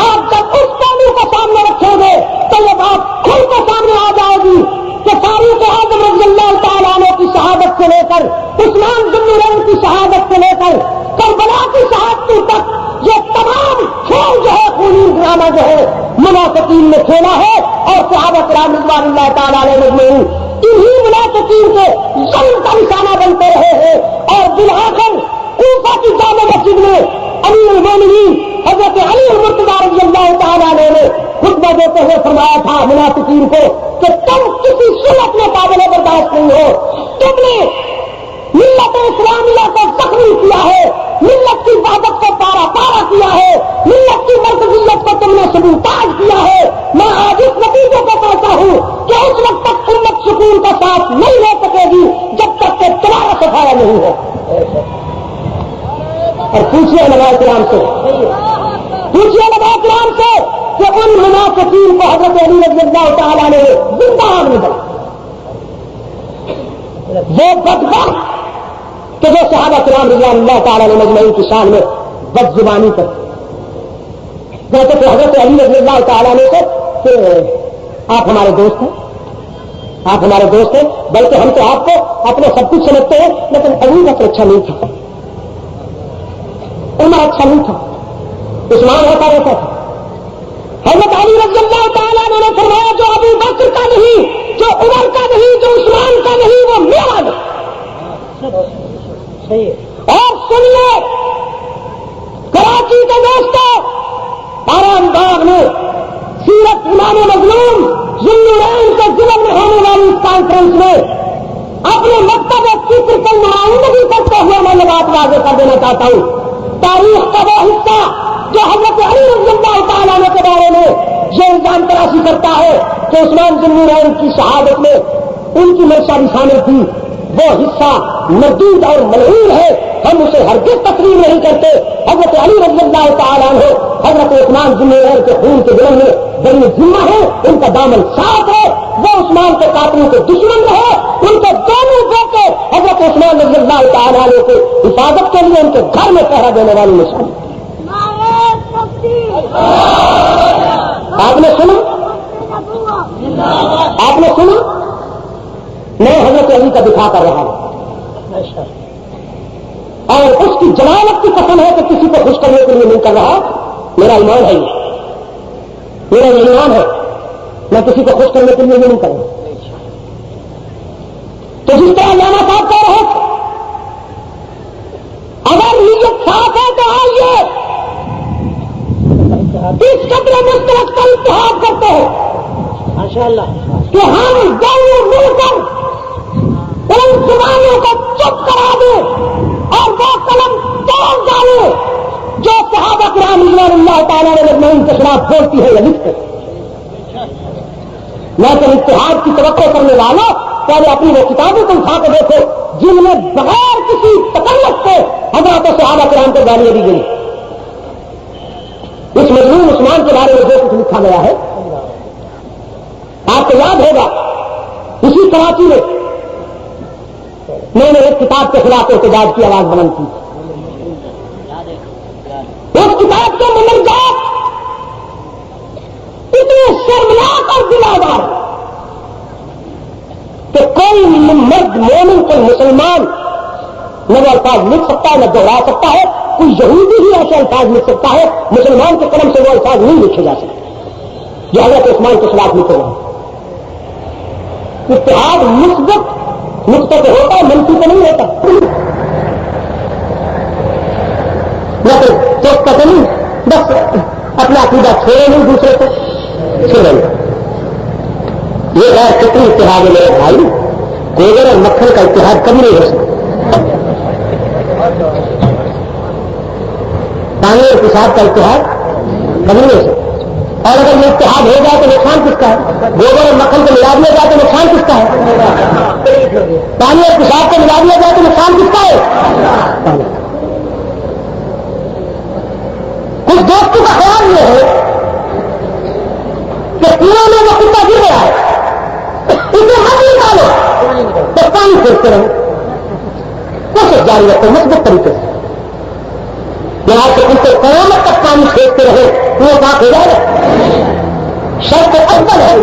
آپ جب اس پہلو کو سامنے رکھیں گے تو یہ بات کھل کے سامنے آ جائے گی کہ فاروق اعظم رضی اللہ تعالیٰ عنہ کی شہادت سے لے کر عثمان بن نورین کی شہادت سے لے کر کربلا کی شہادتوں تک یہ تمام کھیل جو ہے خونی ڈرامہ جو ہے منافقین نے کھیلا ہے اور صحابہ کرام رضوان اللہ تعالیٰ علیہ مجمعین انہیں منافقین کے ظلم کا نشانہ بنتے رہے ہیں. اور بالآخر کوفہ کی جامع مسجد میں امیر المومنین حضرت علی المرتضیٰ رضی اللہ تعالیٰ عنہ نے خطبہ دیتے ہوئے فرمایا تھا منافقین کو کہ تم کسی صورت میں قابل برداشت نہیں ہو, تم نے ملت اسلامیہ کو زخمی کیا ہے, ملت کی وحدت کو پارا پارا کیا ہے, ملت کی مرکزیت کو تم نے سبوتاژ کیا ہے. میں آج اس نتیجے کو کہتا ہوں کہ اس وقت تک امت سکون کا ساتھ نہیں لے سکے گی جب تک کہ تمہارا سفایا نہیں ہو. اور پوچھیے علماء کرام سے، پوچھیے علماء کرام سے کہ ان منافقین کو حضرت علی رضی اللہ تعالیٰ نے زندہ آدمی بنا، وہ بدبخت کہ جو صحابہ کرام رضی اللہ تعالیٰ نے مجمعین کی شان میں بد زبانی کر کہتے کہ حضرت علی رضی اللہ تعالیٰ نے سے کہ آپ ہمارے دوست ہیں، آپ ہمارے دوست ہیں، بلکہ ہم تو آپ کو اپنے سب کچھ سمجھتے ہیں، لیکن ابو بکر اچھا نہیں تھا، عمر اچھا نہیں تھا، عثمان ہوتا رہتا تھا۔ حضرت علی رضی اللہ تعالیٰ نے فرمایا جو ابو بکر کا نہیں، جو عمر کا نہیں، جو عثمان کا نہیں، وہ میرا نہیں۔ اور سنیے کراچی کے دوستوں، آرام باغ میں سیرت امام مظلوم ذوالنورین کے ضلع میں ہونے والی اس کانفرنس میں اپنے مکتب فکر کی نمائندگی کرتے ہوئے میں یہ بات واضح کر دینا چاہتا ہوں، تاریخ کا وہ حصہ جو حضرت علی رضی اللہ تعالیٰ عنہ کے بارے میں یہ الزام تراشی کرتا ہے کہ عثمان ذوالنورین کی شہادت میں ان کی منشا بھی شامل تھی، وہ حصہ مردود اور ملعون ہے، ہم اسے ہرگز تسلیم نہیں کرتے۔ حضرت علی رضی اللہ تعالیٰ عنہ حضرت عثمان ذوالنورین کے خون کے دلوں میں بڑی ذمہ ہے، ان کا دامن صاف ہے، وہ عثمان کے قاتلوں کے دشمن رہے، ان کے دونوں بیٹے حضرت عثمان رضی اللہ تعالیٰ عنہ کی حفاظت کے لیے ان کے گھر میں پہرا دینے والی نشانی۔ آپ نے سنا، آپ نے سنا، میں حضرت علی کا دفاع کر رہا ہوں اور اس کی جمالت کی قسم ہے کہ کسی کو خوش کرنے کے لیے نہیں کر رہا، میرا ایمان ہے، میرا ایمان ہے، میں کسی کو خوش کرنے کے لیے نہیں کر رہا۔ تو جس طرح علامہ صاحب کہہ رہے تھے اگر نیت صاف ہے تو آئیے اس قدر مشترک کا اتحاد کرتے ہیں کہ ہم دونوں مل کر ان زبانوں کو چپ کرا دیں اور وہ قلم توڑ ڈالیں جو صحابہ کرام رضوان اللہ تعالیٰ نے مجمعین کے خلاف بولتی ہے یا لکھتے ہیں۔ لیکن اتحاد کی توقع کرنے والوں پہلے اپنی وہ کتابوں کو اٹھا کے دیکھو جن میں بغیر کسی تکلف کے حضرات صحابہ کرام کو گالیاں دی گئی۔ اس مظلوم عثمان کے بارے میں جو کچھ لکھا گیا ہے آپ کو یاد ہوگا، اسی کراچی میں نے ایک کتاب کے خلاف احتجاج کی آواز بلند کی، اس کتاب کے مندرجات اتنے شرمناک اور دلادار کہ کوئی مرد مومن، کوئی مسلمان نہ وہ الفاظ لکھ سکتا ہے، نہ دوہرا سکتا ہے، کوئی یہودی ہی ایسے الفاظ لکھ سکتا ہے، مسلمان کے قلم سے وہ الفاظ نہیں لکھے جا سکتے جو حضرت عثمان کے خلاف لکھے گئے۔ اتحاد مثبت نقطہ پہ ہوتا ہے، منفی پہ نہیں ہوتا، نہ تو چیک کا نہیں، بس اپنا عقیدہ چھوڑے نہیں دوسرے کو چھوڑے نہیں۔ یہ غیر فطری اتحاد ہے میرے بھائی، گوبر اور مکھن کا اتحاد کبھی نہیں ہو سکتا، پانی اور پیشاب کا اتحاد کبھی نہیں ہو سکتا۔ اور اگر یہ اتحاد ہو جائے تو نقصان کس کا ہے؟ گوبر اور مکھن کو ملا دیا جائے تو نقصان کس کا ہے؟ پانی اور پیشاب کو ملا دیا جائے تو نقصان کس کا ہے؟ کچھ دوستوں کا خیال یہ ہے کہ کنویں میں وہ کتا گر گیا ہے، اسے مت نکالو تو پانی پھینکتے رہو، کوشش جاری رکھو مثبت طریقے سے، یہاں سے ان کو قیامت تک پانی پھینکتے رہے، کنویں صاف ہو جائے گا۔ شرط اکبر ہے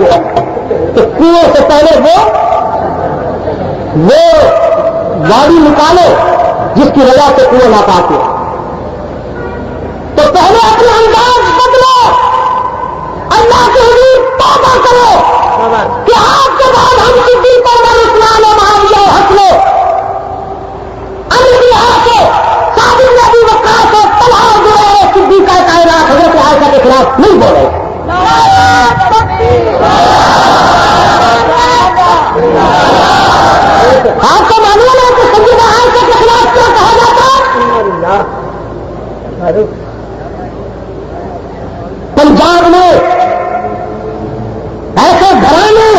کہ کنویں سے پہلے وہ گاڑی نکالو جس کی وجہ سے کنویں ناپاک ہو، تو پہلے اپنے انداز بدلو، اللہ کے حضور توبہ کرو کہ آج کے بعد ہم صدیق عمر عثمان و معاویہ حسن صادق بن ابی وقاص اور طلحہ اور زبیر صدیقہ کائنات حضرت عائشہ کے خلاف نہیں بولے۔ آپ کو معلوم ہے کہ سیدہ عائشہ کے خلاف کیا کہا جاتا ہے؟ پنجاب میں ایسے گھرانے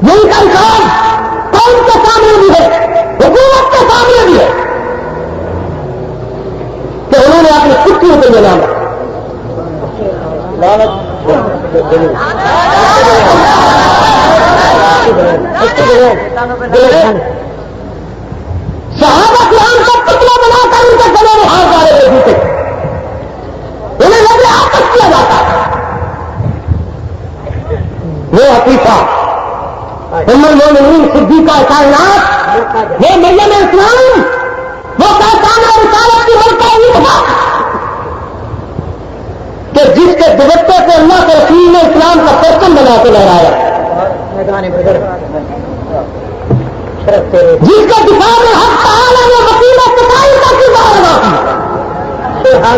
جن کا انکار قوم کے سامنے بھی ہے، حکومت کے سامنے بھی ہے، بستیوں کے لیے نام صحابہ کرام کا پتلا بنا کر ان کے گلے میں ہاتھ ڈالے ہوئے جوتے انہیں لگے آپس کیا جاتا وہ عقیقہ ام المومنین صدیقہ کائنات وہ مریم اسلام وہ پہچان اور رسالت کی ملکہ عیدہ کہ جس کے دوپٹے کو اللہ کے رسول نے اسلام کا پرچم بنا کے لہرایا جس کے دفاع میں حق تعالی نے وکیل صفائی کا کردار ادا کیا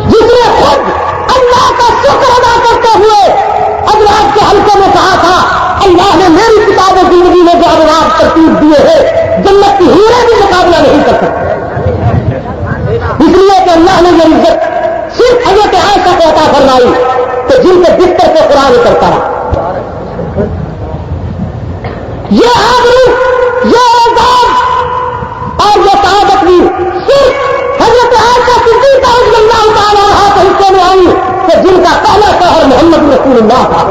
جس نے خود اللہ کا شکر ادا کرتے ہوئے اجلاس کے حلقے میں کہا تھا اللہ نے میری کتاب زندگی میں جو ابواب ترتیب دیے ہیں جنت کی حوریں بھی مقابلہ نہیں کر سکتے اس لیے کہ اللہ نے یہ عزت صرف حضرت عائشہ کو عطا فرمائی کہ جن کے بستر کو قرآن کرتا رہا یہ آدمی یہ اعزاز اور یہ سعادت بھی صرف حضرت عائشہ صدیقہ رضی اللہ تعالیٰ عنہا کے حصے میں آئی کہ جن کا پہلا شوہر محمد رسول اللہ تھا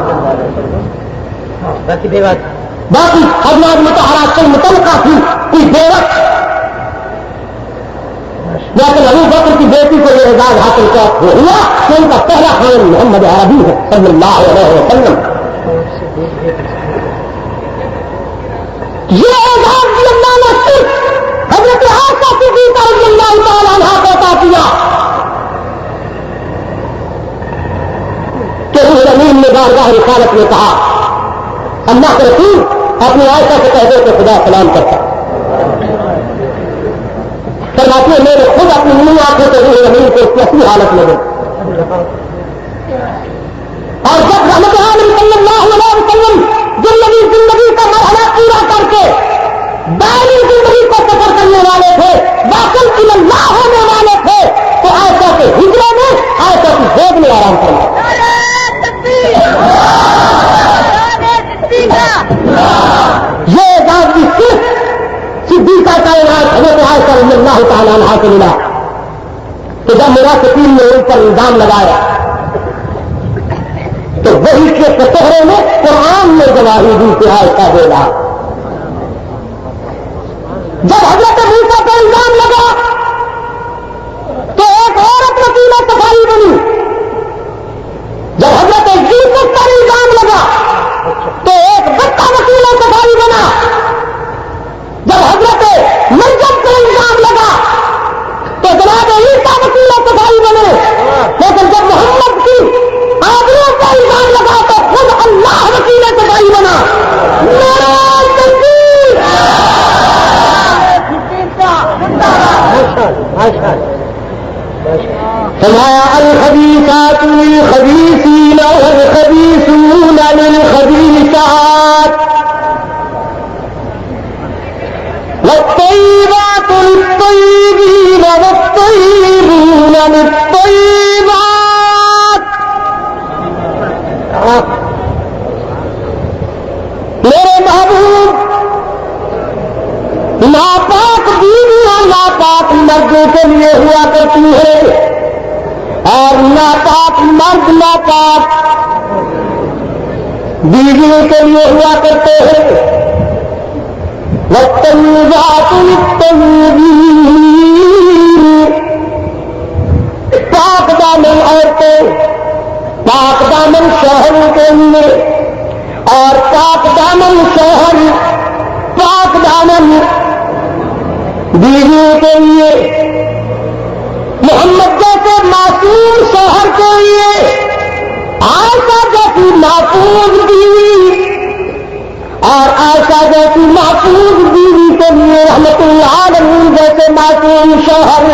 باقی حضرات مطہرات سے متعلقہ تھی کوئی بیوت لیکن ابو بکر کی بیٹی کو یہ اعزاز حاصل ہوا کہ ان کا پہلا خان محمد عربی ہے صلی اللہ علیہ وسلم یہ اعزاز بھی اللہ نے صرف حضرت عائشہ صدیقہ رضی اللہ تعالیٰ عنہا کو عطا کیا کہ روح امین نے بارگاہ رسالت میں کہا اللہ کے رسول اپنی عائشہ سے کہہ دے کہ خدا سلام کرتا فرماتی ہے میں نے خود اپنی منہ آنکھوں سے روح امین کو کیسی حالت میں دوں اور جب رحمت عالم صلی اللہ علیہ وسلم زندگی کا مرحلہ پورا کر کے دائمی زندگی کو سفر کرنے والے تھے واقعی اللہ ہونے والے تھے تو عائشہ کے ہجرے میں عائشہ کی گود میں آرام کرنا یہ اعزاز بھی صرف صدیقہ کائنات حضرت عائشہ رضی اللہ تعالیٰ عنہا سے ملا کہ جب منافقین نے ان پر الزام لگایا تو وہی کے کچہرے میں قرآن نے گواہی دی کہ عائشہ دے رہا جب حضرت موسیٰ پر الزام لگا تو ایک عورت وکیل صفائی بنی جب حضرت یوسف پر الزام لگا تو ایک بچہ وکیل صفائی بنا جب حضرت مریم پر الزام لگا تو جناب عیسیٰ وکیل صفائی بنے لیکن جب محمد کی آدمیوں پر الزام لگا تو خود اللہ وکیل صفائی بنا فرمایا الخبیثات للخبیثین والخبیثون للخبیثات والطیبات للطیبین والطیبون للطیبات میرے محبوب ناپاک بیویاں ناپاک مردوں کے لیے ہوا کرتی ہے اور ناپاک مرد ناپاک بیویوں کے لیے ہوا کرتے ہیں والطیبات للطیبین پاک دامن عورتیں پاک دامن شوہروں کے لیے اور پاک دامن شوہر پاک دامن بیویوں کے لیے محمد جیسے معصوم شوہر کے لیے عائشہ جیسی محفوظ بیوی اور عائشہ جیسی محفوظ بیوی کے لیے رحمت العالمین جیسے معصوم شوہر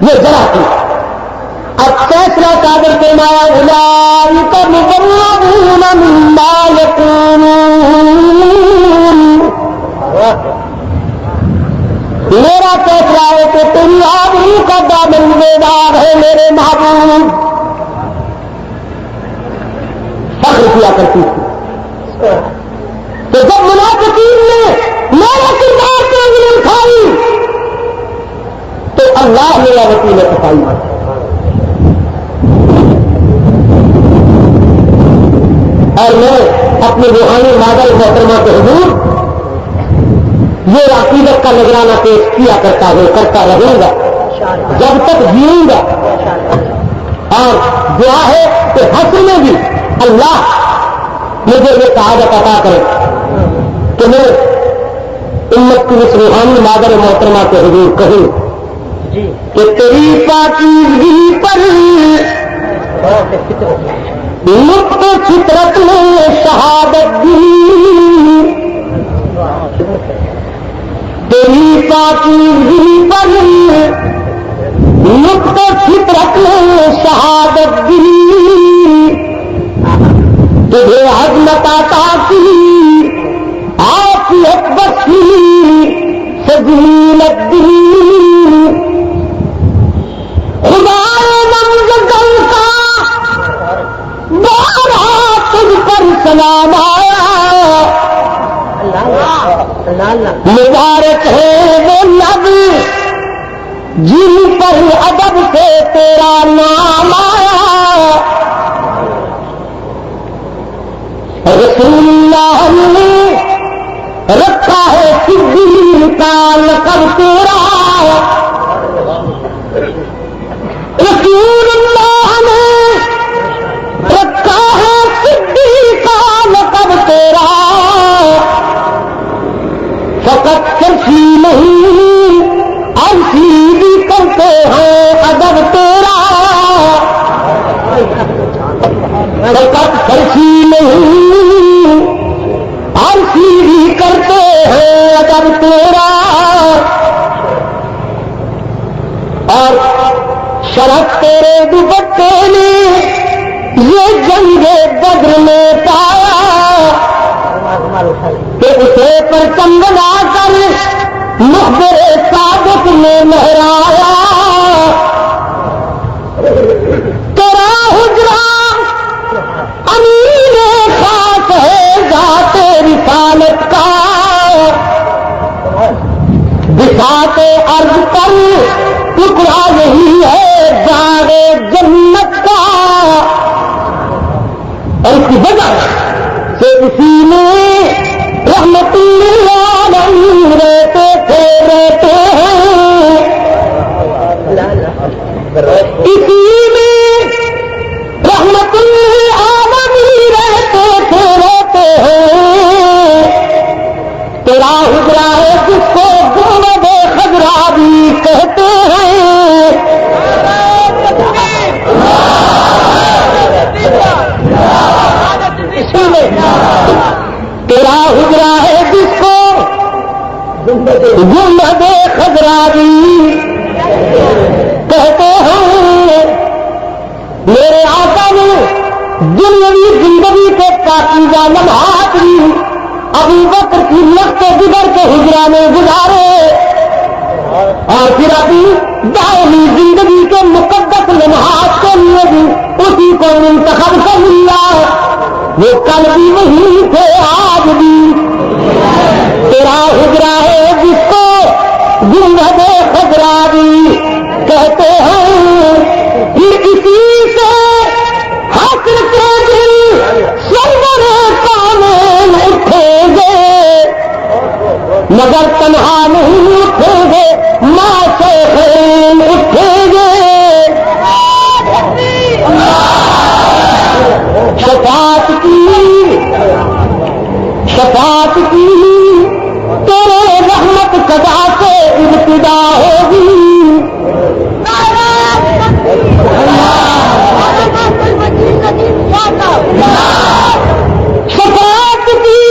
یہ ذرا کی اب فیصلہ صادر فرمایا اولئک مبرؤون مما یقولون میرا فیصلہ ہے کہ تیری آدمی کا دامن بیدار ہے میرے محبوب فخر کیا کرتی تھی تو جب منافقین نے میرے کردار پہ انگلی اٹھائی تو اللہ میرا وکیل صفائی ہے. اور میں اپنے روحانی مادر محترمہ کے حضور یہ عقیدت کا نذرانہ پیش کیا کرتا ہوں، کرتا رہوں گا جب تک جیوں گا. اور دعا ہے کہ حشر میں بھی اللہ مجھے یہ سعادت عطا کرے کہ میں امت کی اس روحانی مادر محترمہ کے حضور کہوں کہ تیری پاکیزگی پر نقط فطرت نے شہادت دی، تیری پاکیزگی پر نقط فطرت نے شہادت دی، تجھے عظمت عطا کی عافیت بخشی فضیلت دی، خدا منزل کا بارہ تجھ پر سلام آیا، مبارک ہے وہ لب جن پر ادب سے تیرا نام آیا. رسول اللہ نے رکھا ہے صدیق کا لقب تیرا، رسول اللہ نے رکھا ہے صدیق کا لقب تیرا، فقط کرسی نہیں عرصی بھی کرتے ہیں ادب تیرا، فقط کرسی نہیں عرصی بھی کرتے ہیں ادب تیرا. اور شرف تیرے دوپٹے نے یہ جنگ بدر میں پایا کہ اسے پر چمبلا کر مخبر صادق نے لہرایا. تیرا حجرہ امین خاص ہے ذات رسالت کا، بساط عرض پر ٹکڑا یہی ہے باغ جنت کا. اور اس کی وجہ سے اسی میں رحمت للعالمین رہتے ہیں، اسی میں رحمت للعالمین رہتے ہیں. تیرا حجرہ ہے جس کو گنبد خضرا بھی کہتے ہیں، اسی میں تیرا حجرہ ہے جس کو گنبد خضرا بھی کہتے ہیں. میرے آقا نے دنیاوی زندگی کے پاکیزہ لمحات بھی ابو بکر کی لخت جگر کے حجرہ میں گزارے، اور پھر ابھی دائمی زندگی کے مقدس لمحات کے لیے بھی اسی کو منتخب کر لیا. وہ کل بھی وہی تھے آج بھی. تیرا حجرہ ہے جس کو گنبد خضرا بھی کہتے ہیں، پھر اسی سے حسر کے دل سرور کامل اٹھیں گے، مگر تنہا نہیں اٹھیں گے، ماں شیخین اٹھیں گے. شفاعت کی تیرے رحمت قضا سے ابتدا ہوگی. شفاعت کی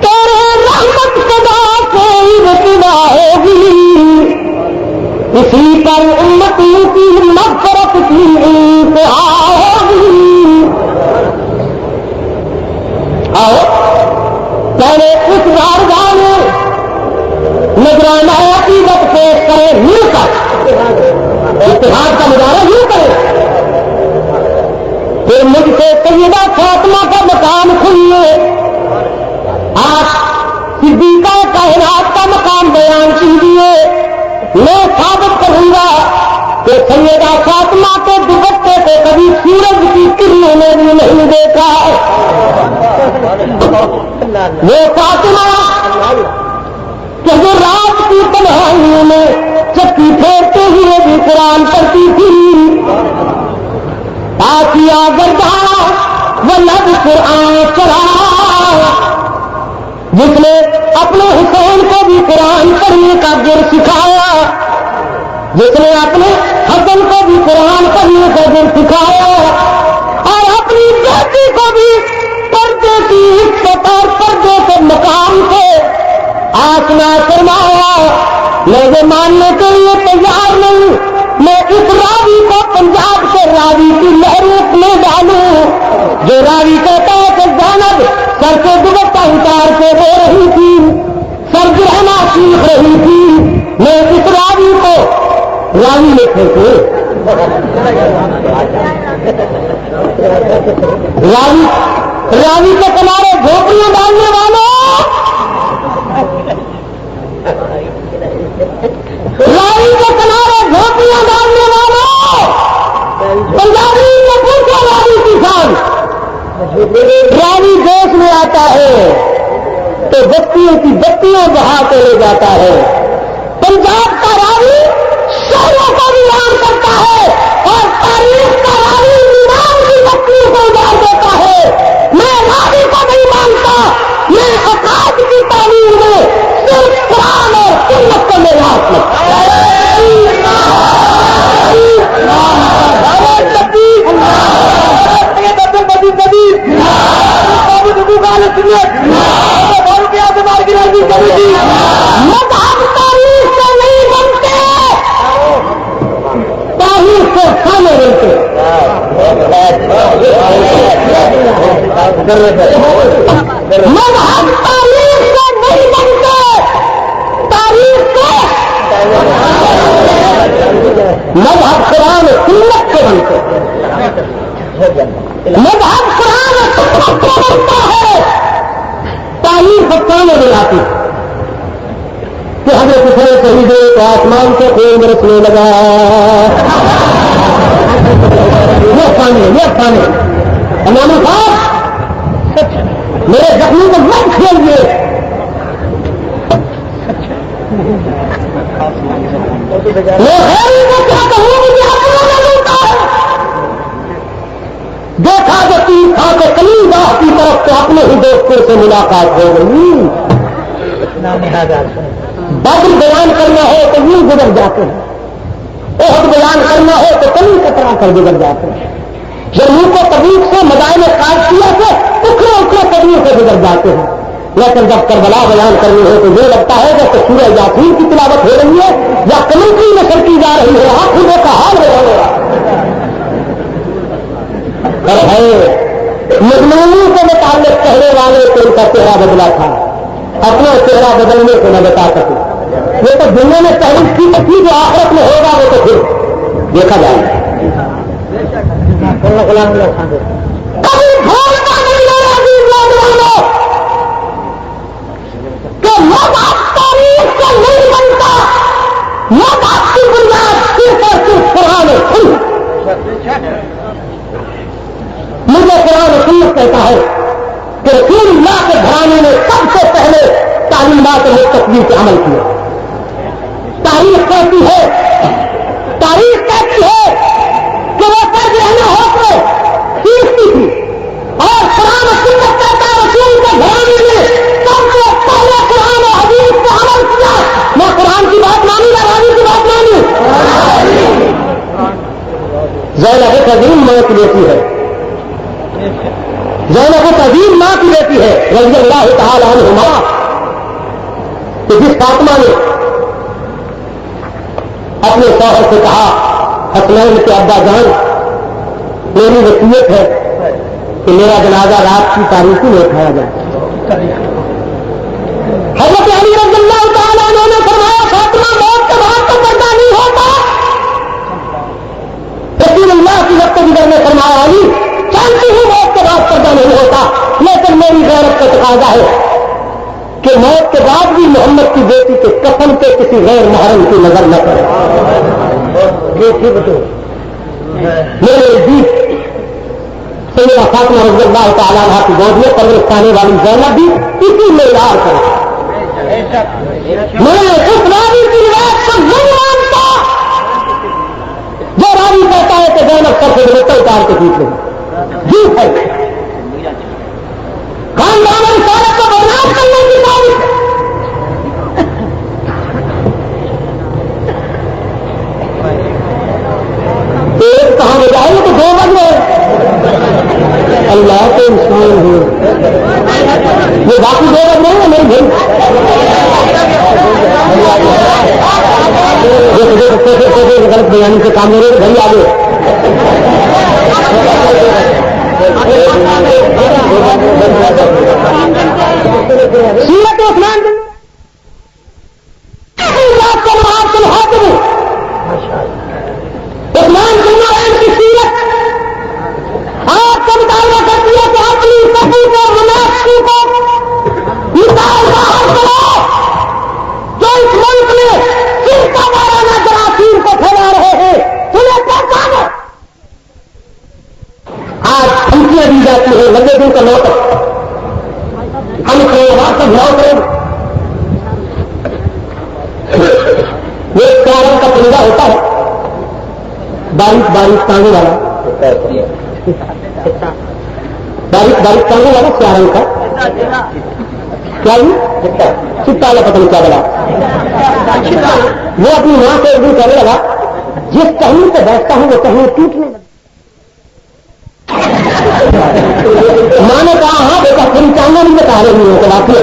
تیرے رحمت قضا سے ابتدا ہوگی، اسی پر امتی کی مغفرت کی انتہا ہوگی. آؤ پہلے اس بارگاہ میں نذرانہ عقیدت پیش کرے، مل کر اتحاد کا مظاہرہ یوں کرے، پھر مجھ سے سیدہ فاطمہ کا مقام کھلیے، آپ صدیقہ کائنات کا مقام بیان کیجیے. میں ثابت کروں گا کہ سیدہ فاطمہ کے دوپٹے کو کبھی سورج کی کرنوں نے بھی نہیں دیکھا. وہ فاطمہ کہ جو رات کی تنہائیوں میں چکی پھیرتے ہوئے بھی قرآن پڑھتی تھی. آسیا گردانا وہ لب قرآن چڑھا، جس نے اپنے حسین کو بھی قرآن پڑھنے کا گر سکھایا، جس نے اپنے حسن کو بھی قرآن پڑھنے کا گر سکھایا، اور اپنی بیٹی کو بھی پردے کی عزت اور پردے کے مقام سے آسنا فرمایا. میں یہ ماننے کے لیے تیار نہیں میں اس راوی کو پنجاب کے راوی کی لہر میں ڈالوں جو راوی کہتا ہے کہ زینب سر سے دوپٹہ اتار کے رو رہی تھی، سر گرہنا سیکھ رہی تھی. میں اس راوی کو راوی لکھے تھے راوی کے کنارے جھوپڑیاں ڈالنے والوں، راوی کے کنارے جھوپڑیاں ڈالنے والوں، پنجابی میں پوچھو راوی کسان. راوی دیش میں آتا ہے تو بستیوں کی بستیاں بہا کے لے جاتا ہے. پنجاب کا راوی شہروں کو ویران کرتا ہے اور تاریخ کا راوی ویران کی بستیوں کو اجاڑ دیتا ہے. میں راوی کو نہیں مانتا، میں عقائد کی تعلیم میں صرف قرآن اور سنت کو میرے ہاتھ میں. مذہب تاریخ سے نہیں بنتے، تاریخ سے کھانے بنتے. مذہب تاریخ سے نہیں بنتے، تاریخ سے مذہب قرآن سنت سے بنتے. مذہب قرآن سنت سے بنتا ہے، تاریخ کھانے بناتی کہ ہمیں کسی نے کہیں دے تو آسمان سے خون برسنے لگا. یہ پانی امام صاحب میرے زخمی کو مت کھیلیے. میں غیری کو کیا کہوں مجھے اپنا نہ ملتا ہے. دیکھا جو تین کھا کے کلیم گاہ کی طرف تو اپنے ہی دوستوں سے ملاقات ہو گئی. بدر بیان کرنا ہو تو یوں گزر جاتے ہیں، احد بیان کرنا ہو تو کمی کترا کر گزر جاتے ہیں. جموں کو تبوک سے مدائن قادسیہ سے اکھڑے اکھڑے قدموں سے گزر جاتے ہیں. لیکن جب کربلا بیان کرنی ہو تو یہ لگتا ہے جیسے سورہ یاسین کی تلاوت ہو رہی ہے یا کمنٹری نشر کی جا رہی ہے. آنکھوں کا حال ہو رہا ہے. مضمونوں کے متعلق کہنے والے کو ان کا چہرہ بدلا تھا، اپنا چہرہ بدلنے کو نہ بتا سکے. یہ تو دنیا میں پہلی چیز تھی جو آخرت میں ہوگا وہ تو پھر دیکھا جائے گا. کبھی بھولتا نہیں نوجوانوں کہ مذہب تاریخ سے نہیں بنتا، مذہب کی بنیاد صرف اور صرف قرآن و سنت. مجھے قرآن و سنت کہتا ہے کہ رسول اللہ کے گھرانے نے سب سے پہلے تعلیمات مستقبل سے عمل کیا. تاریخ کہتی ہے کہ وہ سرد رہنا ہو تو سیکھتی تھی، اور قرآن و سنت کہتا ہے رسول کے گھرانے نے سب سے پہلے قرآن و حدیث سے عمل کیا. میں قرآن کی بات مانی یا راوی کی بات مانی؟ زینب عظیم ماں کی بیٹی ہے، زینب عظیم ماں کی بیٹی ہے رضی اللہ تعالی عنہما. کہ جس فاطمہ نے اپنے شوہر سے کہا حسنین کے ابا جان میری وصیت ہے کہ میرا جنازہ رات کی تاریخی میں اٹھایا جائے. حضرت علی رضی اللہ تعالیٰ عنہ نے فرمایا فاطمہ موت کے بعد تو پردہ نہیں ہوتا. رسول اللہ کی وقت گزر نے فرمایا علی جانتی ہوں موت کے بعد پردہ نہیں ہوتا، لیکن میری غیرت کا تقاضا ہے کہ موت کے بعد بھی محمد کی بیٹی کے کفن پہ کسی غیر محرم کی نظر نہ پڑے. میرے نزدیک سیدہ فاطمہ رضی اللہ تعالیٰ عنہا کی گود میں پرورش پانے والی زینب بھی اسی معیار پر میں اس راوی کی روایت کو نہیں مانتا جو راوی کہتا ہے کہ زینب سر سے دوپٹہ اتار کے پیچھے جھوٹ ہے. خاندان رسالت کو بدنام کرنے کی کوشش ہے. ایک کہاں ہو جائے تو دو بن گئے. اللہ کے انسان ہو یہ باقی دو بن گئے میری بھائی غلط بیانی سے کام میرے گھر آگے سیرت عثمان عثمان بن کی سیرت آپ کا مطالعہ کرتی ہے کہ اپنی سبھی کو منافقی کو مثال باہر کرو جو اس ملک میں فرقہ وارانہ جراثیم کو پھیلا رہے ہیں انہیں پہچانو. آج دھمکیاں دی جاتی ہیں 90 دن کا نوٹس ہم خیرات کا گھراؤ کریں. یہ پیاروں کا پرندہ ہوتا ہے باریک باریک ٹانگوں والا باریک باریک ٹانگوں والا سیاروں کا کیا چٹا والا پتہ نہیں کیا بلا وہ اپنی ماں سے ایک دن کہنے لگا جس ٹہنی پہ بیٹھتا ہوں وہ ٹہنی ٹوٹنے لگا. ماں نے کہا ہاں بیٹا پھر ٹانگیں نہیں بتا رہی ہوں تو باقی ہے.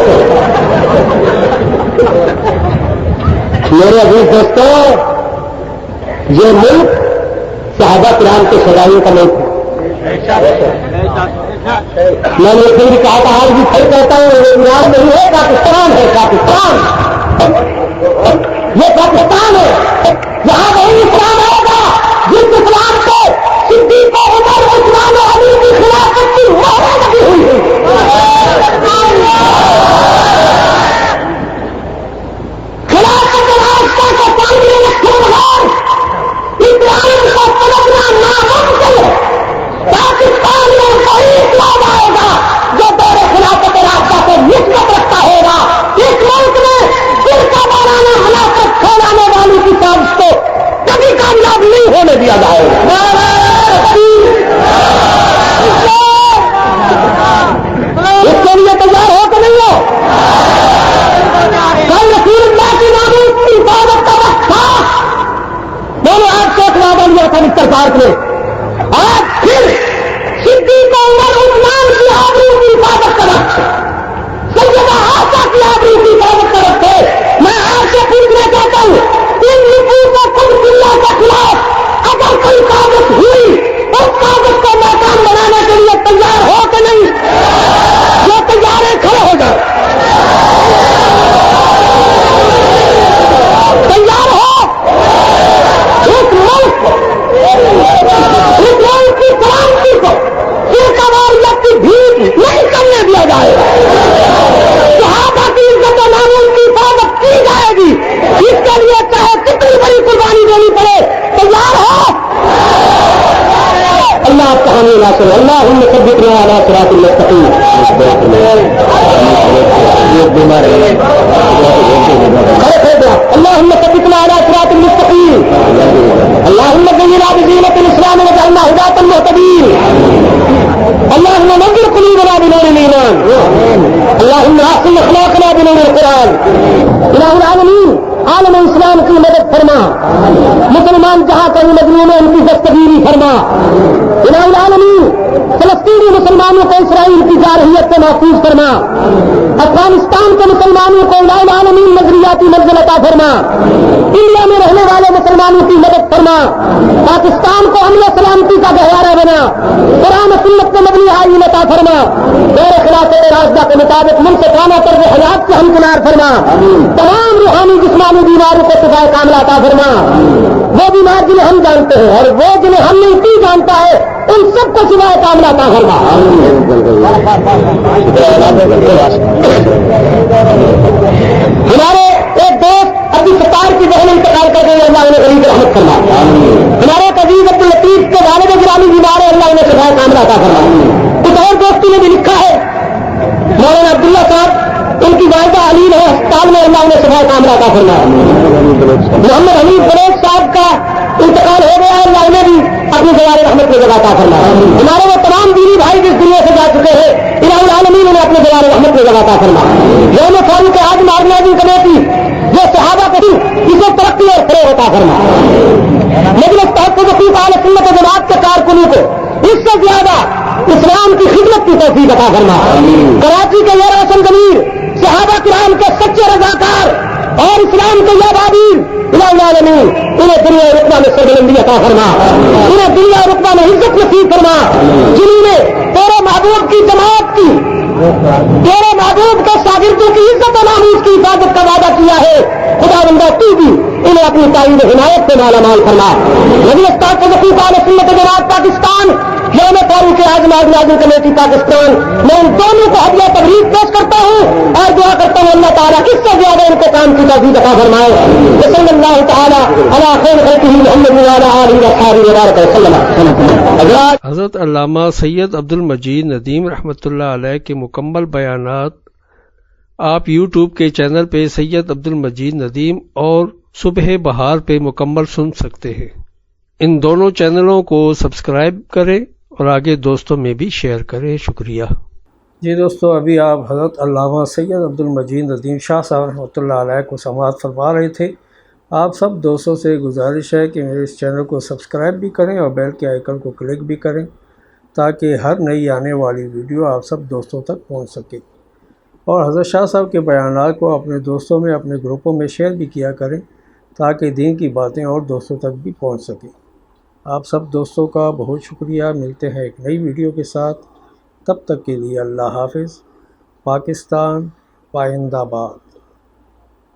میرے عزیز دوستوں یہ ملک صحابہ کرام کے شہدائیوں کا ملک ہے. میں نے پھر بھی کہا تھا آج بھی پھر کہتا ہوں یہ ایران نہیں ہے پاکستان ہے. پاکستان یہ پاکستان ہے یہاں وہی اسلام آئے گا جس اسلام کو صدیق و عمر عثمان و علی کی خلافت کی مہر لگی ہوئی ہے. خلافت راستہ کو سامنے رکھنے والے اسلام کو سمجھنا ناممکن ہے. پاکستان میں وہی اسلام آئے گا جو دور خلافت راستہ کو نسبت رکھتا ہوگا. اس ملک میں فرقہ وارانہ ہلاکت پھیلانے والی کی سازش کو کبھی کامیاب نہیں ہونے دیا جائے گا. اس کے لیے تیار ہو کہ نہیں ہو؟ کل رسول اللہ کی ناموس کی حفاظت کا وقت تھا. میں نے آج سے ایک وعدہ لیا تھا مستر پارک میں. آج پھر صدیق و عمر عثمان کی آبرو کی حفاظت کا وقت سیدہ عائشہ کی آبرو کی حفاظت کا وقت ہے. میں آج سے پوچھنا چاہتا ہوں ان نفوس و قدسیہ کے خلاف اگر کوئی سازش ہوئی اس سازش کو ناکام بنانے کے لیے تیار ہو کہ نہیں؟ جو تیار ہے کھڑے ہو جائے. تیار ہو. اس ملک کی سلامتی کو فرقہ واریت کی بھیڑ نہیں کرنے دیا جائے گا. صحابہ کی عزت و ناموس کی حفاظت کی جائے گی. اس کے لیے چاہے کتنی بڑی قربانی دینی پڑے تیار ہو. اللہ آپ کا حامی ناصر. اللہم ثبتنا علی صراط المستقیم. اللہم ثبتنا علی صراط المستقیم. اللہم زینا بزینۃ الاسلام واجعلنا ہداۃ مہتدین. اللہم نور قلوبنا بنور الایمان. اللہم احسن اخلاقنا بنور القرآن. الہ العالمین عالم اسلام کی مدد فرما. مسلمان جہاں کہیں مظلوم ان کی دستگیری فرما. الہ العالمین فلسطینی مسلمانوں کو اسرائیل کی جارحیت سے محفوظ فرما. افغانستان کے مسلمانوں کو الہ العالمین نظریاتی منزل عطا فرما. انڈیا میں رہنے والے مسلمانوں کی مدد فرما. پاکستان کو امن و سلامتی کا گہوارہ بنا. قرآن سنت کے مبنی آئین عطا فرما. دور خلافت راستہ کے مطابق منصفانہ طرز حیات سے ہمکنار فرما. تمام روحانی جسمانی بیماروں کو شفا کاملہ عطا فرما. وہ بیمار جنہیں ہم جانتے ہیں اور وہ جنہیں ہم نہیں کی جانتا ہے ان سب کو شفا کاملہ عطا فرما. ہمارے ایک دوست عبد الستار کی بہن انتقال کر گئی. اللہ انہیں غریب رحمت فرما. ہمارے عزیز عبداللطیف کے والد گرامی بیمار ہے، اللہ انہیں شفا کاملہ عطا فرما. کچھ اور دوستوں نے بھی لکھا ہے مولانا عبداللہ صاحب ان کی والدہ علیم ہے ہسپتال میں، اللہ انہیں شفا کاملہ عطا فرما. محمد حنیف فروغ صاحب کا انتقال ہو گیا ہے، اللہ انہیں بھی اپنی دوار رحمت میں جگہ عطا فرما. ہمارے وہ تمام دینی بھائی جس دنیا سے جا چکے ہیں، الہ العالمین انہیں اپنے دوار رحمت میں جگہ عطا فرما. یوم فاروق اعظم آرگنائزنگ کمیٹی جو صحابہ کو اسے ترقی اور فروغ عطا فرما. مجلس تحفظ حقوق اہل سنت و جماعت کے کارکنوں کو اس سے زیادہ اسلام کی خدمت کی توفیق عطا فرما. کراچی کے یہ روشن ضمیر صحابہ کرام کے سچے رضاکار اور اسلام کے یادابیر الہ العالمین انہیں دنیا اور رقبہ میں سربلندی عطا فرما، انہیں دنیا اور رقبہ میں عزت نصیب فرما. جنہوں نے تیرے محبوب کی جماعت کی، تیرے محبوب کے شاگردوں کی عزت و ناموس کی حفاظت کا وعدہ کیا ہے، خدا بندہ تو بھی انہیں اپنی تائید حمایت سے مالا مال فرما. مجلس تحفظ حقوق اہل سنت و جماعت پاکستان، یوم فاروق اعظم آرگنائزنگ کمیٹی پاکستان، میں ان دونوں کو ہدیہ تبریک پیش کرتا ہوں اور دعا کرتا ہوں اللہ تعالیٰ اس سے زیادہ ان کے کام کی توفیق عطا فرمائے. صلی اللہ تعالیٰ علی خیر خلقہ محمد وعلی آلہ وصحبہ وبارک وسلم. حضرت علامہ سید عبد المجید ندیم رحمۃ اللہ علیہ کے مکمل بیانات آپ یوٹیوب کے چینل پہ سید عبد المجید ندیم اور صبح بہار پہ مکمل سن سکتے ہیں. ان دونوں چینلوں کو سبسکرائب کریں اور آگے دوستوں میں بھی شیئر کریں. شکریہ. جی دوستو، ابھی آپ حضرت علامہ سید عبد المجید ندیم شاہ صاحب رحمۃ اللہ علیہ کو سماعت فرما رہے تھے. آپ سب دوستوں سے گزارش ہے کہ میرے اس چینل کو سبسکرائب بھی کریں اور بیل کے آئیکن کو کلک بھی کریں تاکہ ہر نئی آنے والی ویڈیو آپ سب دوستوں تک پہنچ سکے. اور حضرت شاہ صاحب کے بیانات کو اپنے دوستوں میں، اپنے گروپوں میں شیئر بھی کیا کریں تاکہ دین کی باتیں اور دوستوں تک بھی پہنچ سکیں. آپ سب دوستوں کا بہت شکریہ. ملتے ہیں ایک نئی ویڈیو کے ساتھ. تب تک کے لیے اللہ حافظ. پاکستان پائندہ باد.